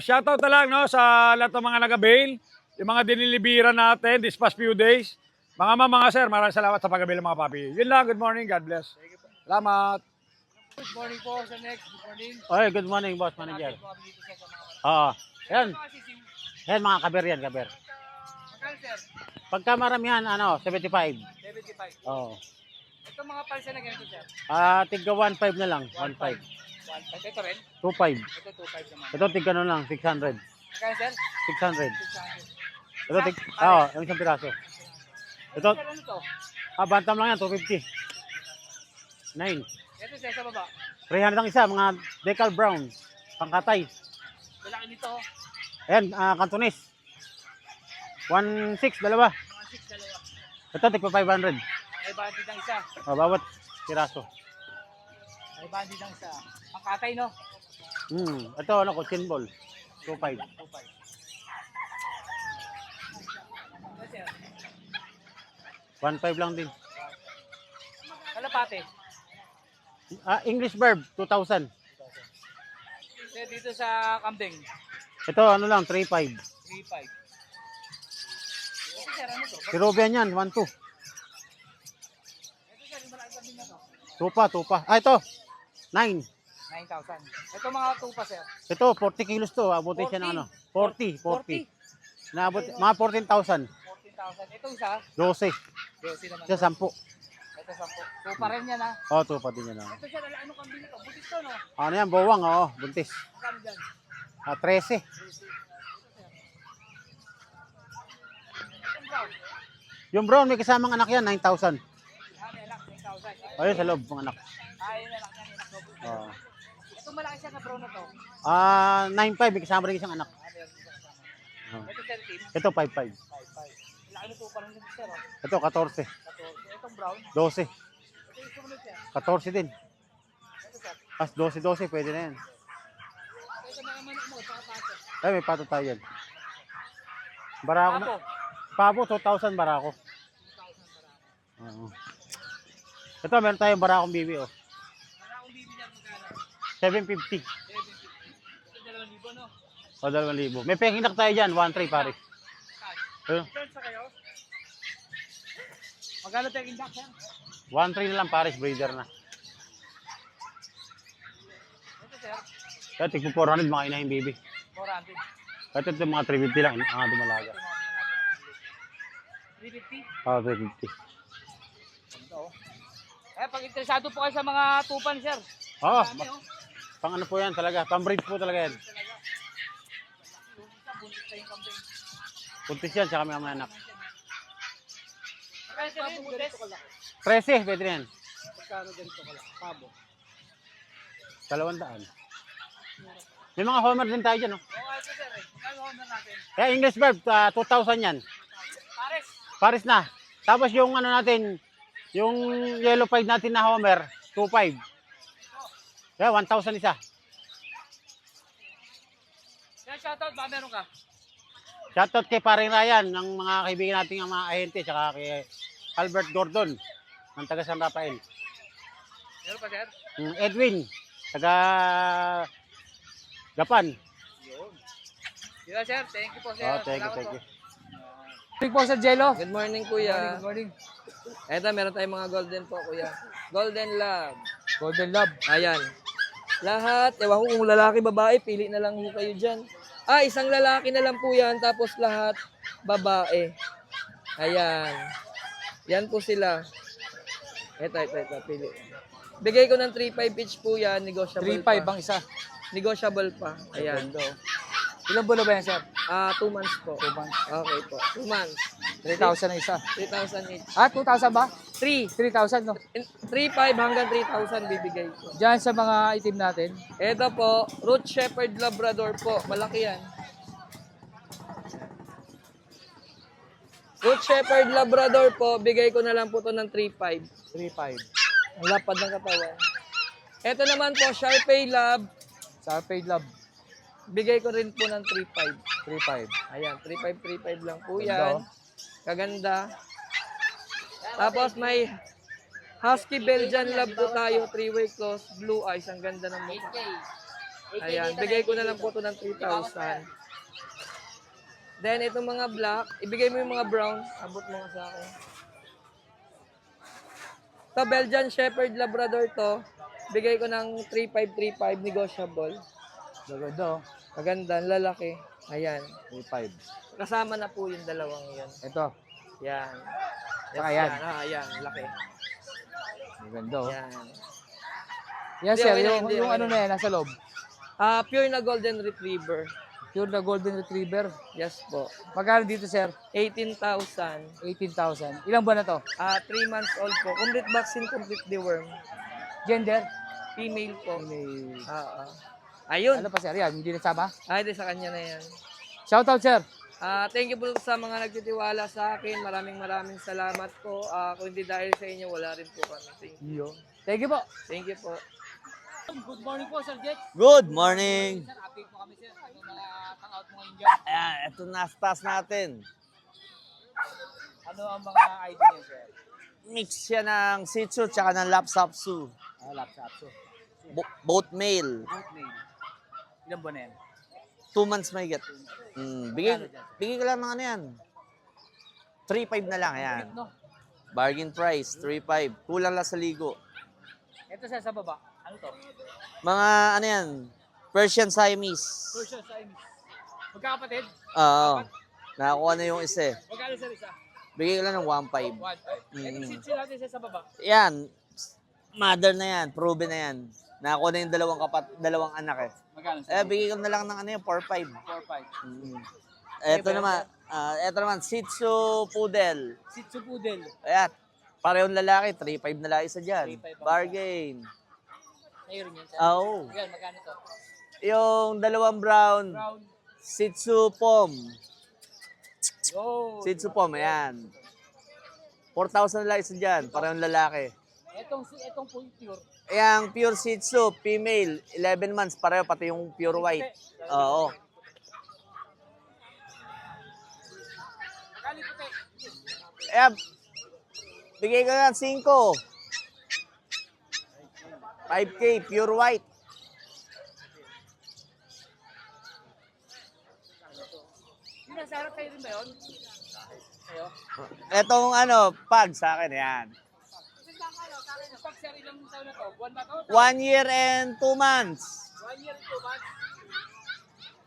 Shoutout na lang sa lahat ng mga nag-avail, yung mga dinilibiran natin this past few days. Mga sir, maraming salamat sa pag-avail ng mga papi. Yun lang, good morning, God bless. Salamat.
Good morning po, Sir Next. Good morning.
Good morning, boss manager.
Update po kami dito sa mga
Oo. Yan. Yan, mga kaber yan, kaber.
Magkano, sir?
Pagka maramihan, 75.
75.
Oo.
Ito mga palsa na ganito, sir.
Tigga 1.5 na lang. 1.5.
1.5. Ito rin.
2.5.
Ito 2.5 naman.
Ito, tigga na lang. 600.
Magkano, sir?
600.
600.
Ito, yung isang piraso. Ito,
Sir, ano to?
bantam lang yan, 250. 9.
Ito, sir, sa baba.
300 ang isa, mga decal brown. Pangkatay.
Lalaki nito.
Ayan, Cantonese. 1.6, dalawa.
Mga 6, dalawa.
Ito, tigpa 500.
Ay, bandit ang isa.
Bawat piraso.
Ay, bandit ang isa. Ang katay, no?
Ito, chin ball. 2.5.
2.5. Ito, sir.
1.5 lang din.
Kalapate.
English verb, 2,000.
Sir, dito sa kambing.
Ito, lang, 3.5.
3.5. Ito, sir, ano to?
Peruvian yan, 1.2.
Ito, sir, yung malaking kambing na to.
Tupa. Ito, 9.
9,000. Ito mga tupa, sir.
Ito, 40 kilos to. Abutin siya ng 40. Naabot, mga 14,000.
14,000. Ito isa.
12.
12 naman.
Siya 10.
Ito 10. Tupa rin yan, ha?
Tupa din yan.
Ito, sir, ano kambing ito? Butis to, no?
Ano yan, bawang, buntis.
Magkano dyan?
13.
Itong brown.
Yung brown, may kasamang anak yan, 9,000.
May anak, 9,000.
Ayun, sa loob, mga anak.
Ayun na lang yan, anak no?
Oo.
Ito malaki siya na brown na to.
9.5, may kasama rin isang anak.
Ito, sir, team.
Ito, 5.5.
5,500. Laki na tupa rin sir, oh.
Ito, 14.
14. Itong brown.
12.
Ito yung sumunod, sir.
14 din.
Ito, sir.
As 12, pwede na yan.
Ito mga manok mo, saka pato.
Ay, may pato tayo yan. Barako na. Pabo, 2,000 barako.
2,000 para.
Oo. Ito, meron tayong barakong bibi, oh.
Para akong bibigyan magkano?
750.
750. Ito 2,000, no?
O, 2,000. May peking tayo dyan, 1.3 pare. Ayun,
Turn sa kayo? Magkano tayo indak, sir?
1.3 na lang pares, breeder na.
Ito, sir.
Kaya tigpo 400, mga inahing bibi.
400.
Kaya ito mga 350 lang, dumalaga.
350.
Oo, 350.
Ito, oh. Pag interesado po kayo sa mga tupan, sir.
Oo,
Dami, oh.
pang ano po yan talaga, pang breed po talaga yan.
Buntis na yung kambing.
Puntis yan, tsaka may mga anak.
Magkano, sir, yung buntis?
13, pwede na yan.
Magkano ganito ka lang? Pabo.
200. May mga homer din tayo dyan, oh.
Oo, ito, sir, eh. Magkano honor natin?
Kaya English verb, 2,000 yan.
Pares.
Pares na. Tapos yung ano natin, yung yellow pied natin na homer, 2.5. Kaya 1,000 isa.
Sir, shoutout, ba meron ka?
Shoutout kay paring Ryan, ng mga kaibigan natin ng mga ahente, tsaka kay Albert Gordon, ng taga San Rafael.
Meron pa, sir?
Edwin, taga Japan.
Yun. Yun, sir. Thank you po, sir.
Thank you,
Salamat
thank
po.
you.
Thank po, Sir Jello.
Good morning, kuya.
Good morning.
Eto, meron tayong mga golden po, kuya. Golden Lab.
Golden Love.
Ayan. Lahat, ewan ko kung lalaki, babae, pili na lang ho kayo dyan. Isang lalaki na lang po yan, tapos lahat babae. Ayan. Yan po sila. Ito, pili. Bigay ko ng 3.5 each po yan, negotiable
3.5
pa.
ang isa.
Negotiable pa. Ayan.
Ilang bulo ba yan, sir?
2 months po.
2 months.
Okay po. 2 months.
3,000 ang isa.
3,000 each.
2,000 ba?
3.
3,000, no?
3.5 hanggang 3,000 bibigay ko.
Diyan sa mga itim natin.
Ito po, Root Shepherd Labrador po. Malaki yan. Root Shepherd Labrador po, bigay ko na lang po to ng 3.5.
3.5.
Ang lapad ng katawan. Ito naman po, Sharpei Lab.
Sa paid love.
Bigay ko rin po ng 3.5.
3.5.
Ayan, 3.5 lang po
Ganda,
yan.
oh.
Kaganda. Tapos may Husky Belgian Lab po tayo, 3-way close, blue eyes. Ang ganda ng mukha. Ayan, bigay ko na lang po to ng 3,000. Then, itong mga black, ibigay mo yung mga brown. Abot mo nga sa akin. Ito, Belgian Shepherd Labrador to. Bigay ko ng 3,535 negotiable.
Ganda, oh.
Maganda, lalaki. Ayan.
3.5.
Kasama na po yung dalawang yun.
Ito.
Yan.
Saka yan.
Ayan, laki.
Maganda oh.
Yan.
Yan
Hindi,
sir,
okay na,
yung,
hindi,
yung
okay
ano
na.
na yan, nasa loob.
Pure na golden retriever.
Pure na golden retriever.
Yes po.
Magkano dito sir?
18,000.
18,000. Ilang buwan na to?
3 months old po. Complete vaccine, complete deworm.
Gender?
Female po.
May...
Ayun.
Ano pa sir? Yan, hindi nasama?
Ay, di sa kanya na yan.
Shoutout sir.
Thank you po sa mga nagtitiwala sa akin. Maraming salamat po. Kung hindi dahil sa inyo, wala rin po kami. Thank you.
Thank you po.
Thank you po.
Good morning po Sir Jet.
Good morning!
Sir, update po kami sir. Ano mga pang-out mo ngayon dyan?
Ayan, ito na taas natin.
Ano ang mga ID niyo sir?
Mix siya ng Shih Tzu tsaka ng Lhasa Apso.
Laptop. So,
Both male.
both name. Ilang buwan na yan?
2 months may get. Bigay ko lang ng ano yan. 3.5 na lang, ayan.
No?
Bargain price, 3.5. Kulang lang sa ligo.
Ito sir sa baba. Ano to?
Mga ano yan, Persian Siamese.
Persian Siamese. Magkakapatid?
Oo. Nakakuha na yung isa eh.
Magkano sir isa?
Bigay ko lang ng 1.5.
1.5. Ito sitsi natin sir sa baba.
Yan. Mother na yan. Proven na yan. Nakakuha na yung dalawang anak eh.
Magkano sir?
Bigay ko na lang ng ano yung 4.5.
4.5.
Ito naman, Shih Tzu Poodle.
Shih Tzu Poodle.
Ayan. Parehong lalaki, 3.5 na lang isa dyan.
3.5 ang
Bargain.
Sa'yo rin yan sir?
Oo.
Yan, magkano to?
Yung dalawang brown,
Brown.
Shih Tzu Pom.
Yo.
Shih Tzu Pom, ayan. 4,000 na lang isa dyan, parehong lalaki.
Itong pure.
Ayan, pure Shih Tzu, female, 11 months, pareho, pati yung pure white. Oo. Ayan, bigay ko lang 5. 5K, pure white.
Yung nasa harap kayo rin ba yun? Kayo?
Etong ano, pag sa akin, yan.
Pag sir, ilang taon na to? Buwan ba to?
1 year and 2 months.
1 year and 2 months.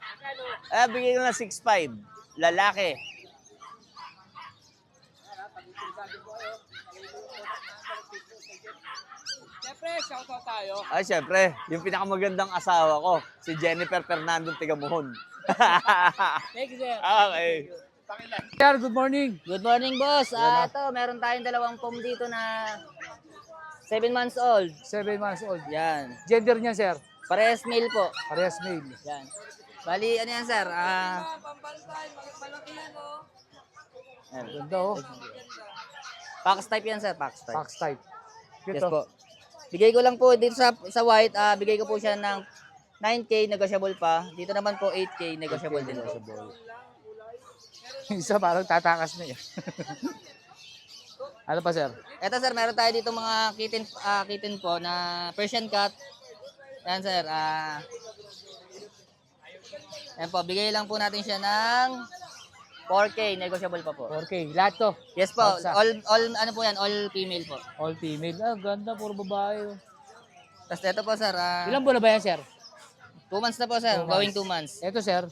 Magkano?
Bigay ko na 6.5. Lalaki.
Siyempre, shoutout tayo.
Ay, syempre, yung pinakamagandang asawa ko, si Jennifer Fernando Tigamuhon.
Thank you, sir.
Okay.
Sir, good morning.
Good morning, boss. Ito, meron tayong dalawang pom dito na 7 months old.
7 months old.
Yan.
Gender niya, sir?
Parehas male po.
Parehas male.
Yan. Bali, ano yan, sir?
Ganda, oh.
Pax type yan, sir. Pax type.
Fox type.
Yes
Cute,
po. Bigay ko lang po dito sa white, bigay ko po siya ng 9K, negotiable pa. Dito naman po 8K, negotiable din po.
Isa parang tatakas na yan. Ano pa, sir?
Ito, sir, meron tayo dito mga kitten po na Persian cat. Yan, sir. Yan po, bigay lang po natin siya ng 4K, negotiable pa po.
4K. Lahat to?
Yes po,
Bagsak.
all ano po yan, all female po.
All female. Ganda. Puro babae. Oh.
Tapos ito po, sir.
Ilang buwan na ba yan, sir?
2 months na po, sir.
2
Going
months.
2 months.
Ito, sir.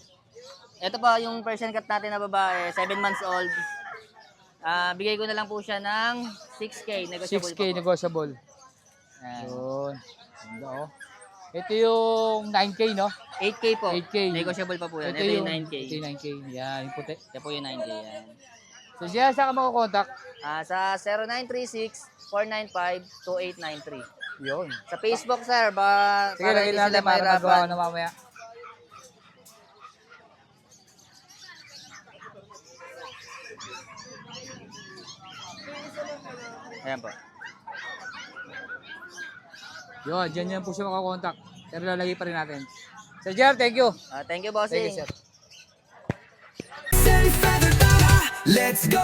Ito po, yung Persian cat natin na babae, 7 months old. Bigay ko na lang po siya ng 6K, negotiable
6K
pa po.
negotiable.
Yan.
Yun. Ganda, oh. Ito yung 9K, no?
8K po.
8K.
Negotiable pa po yan. Ito yung 9K.
Ito yung 9K. Yan, yung puti.
Ito po yung 9K. Yan.
So, siya, saan ka makakontakt?
Sa 0936-495-2893.
Yun.
Sa Facebook, sir,
Sige,
para
lagyan
hindi
natin
sila
para magawa
mahirapan.
na mamaya.
Ayan po.
Yun, dyan yan po siya makakontakt. Pero lalagay pa rin natin. Sir Jer, thank you.
Thank you, bossing.
Thank you, sir.
Let's go!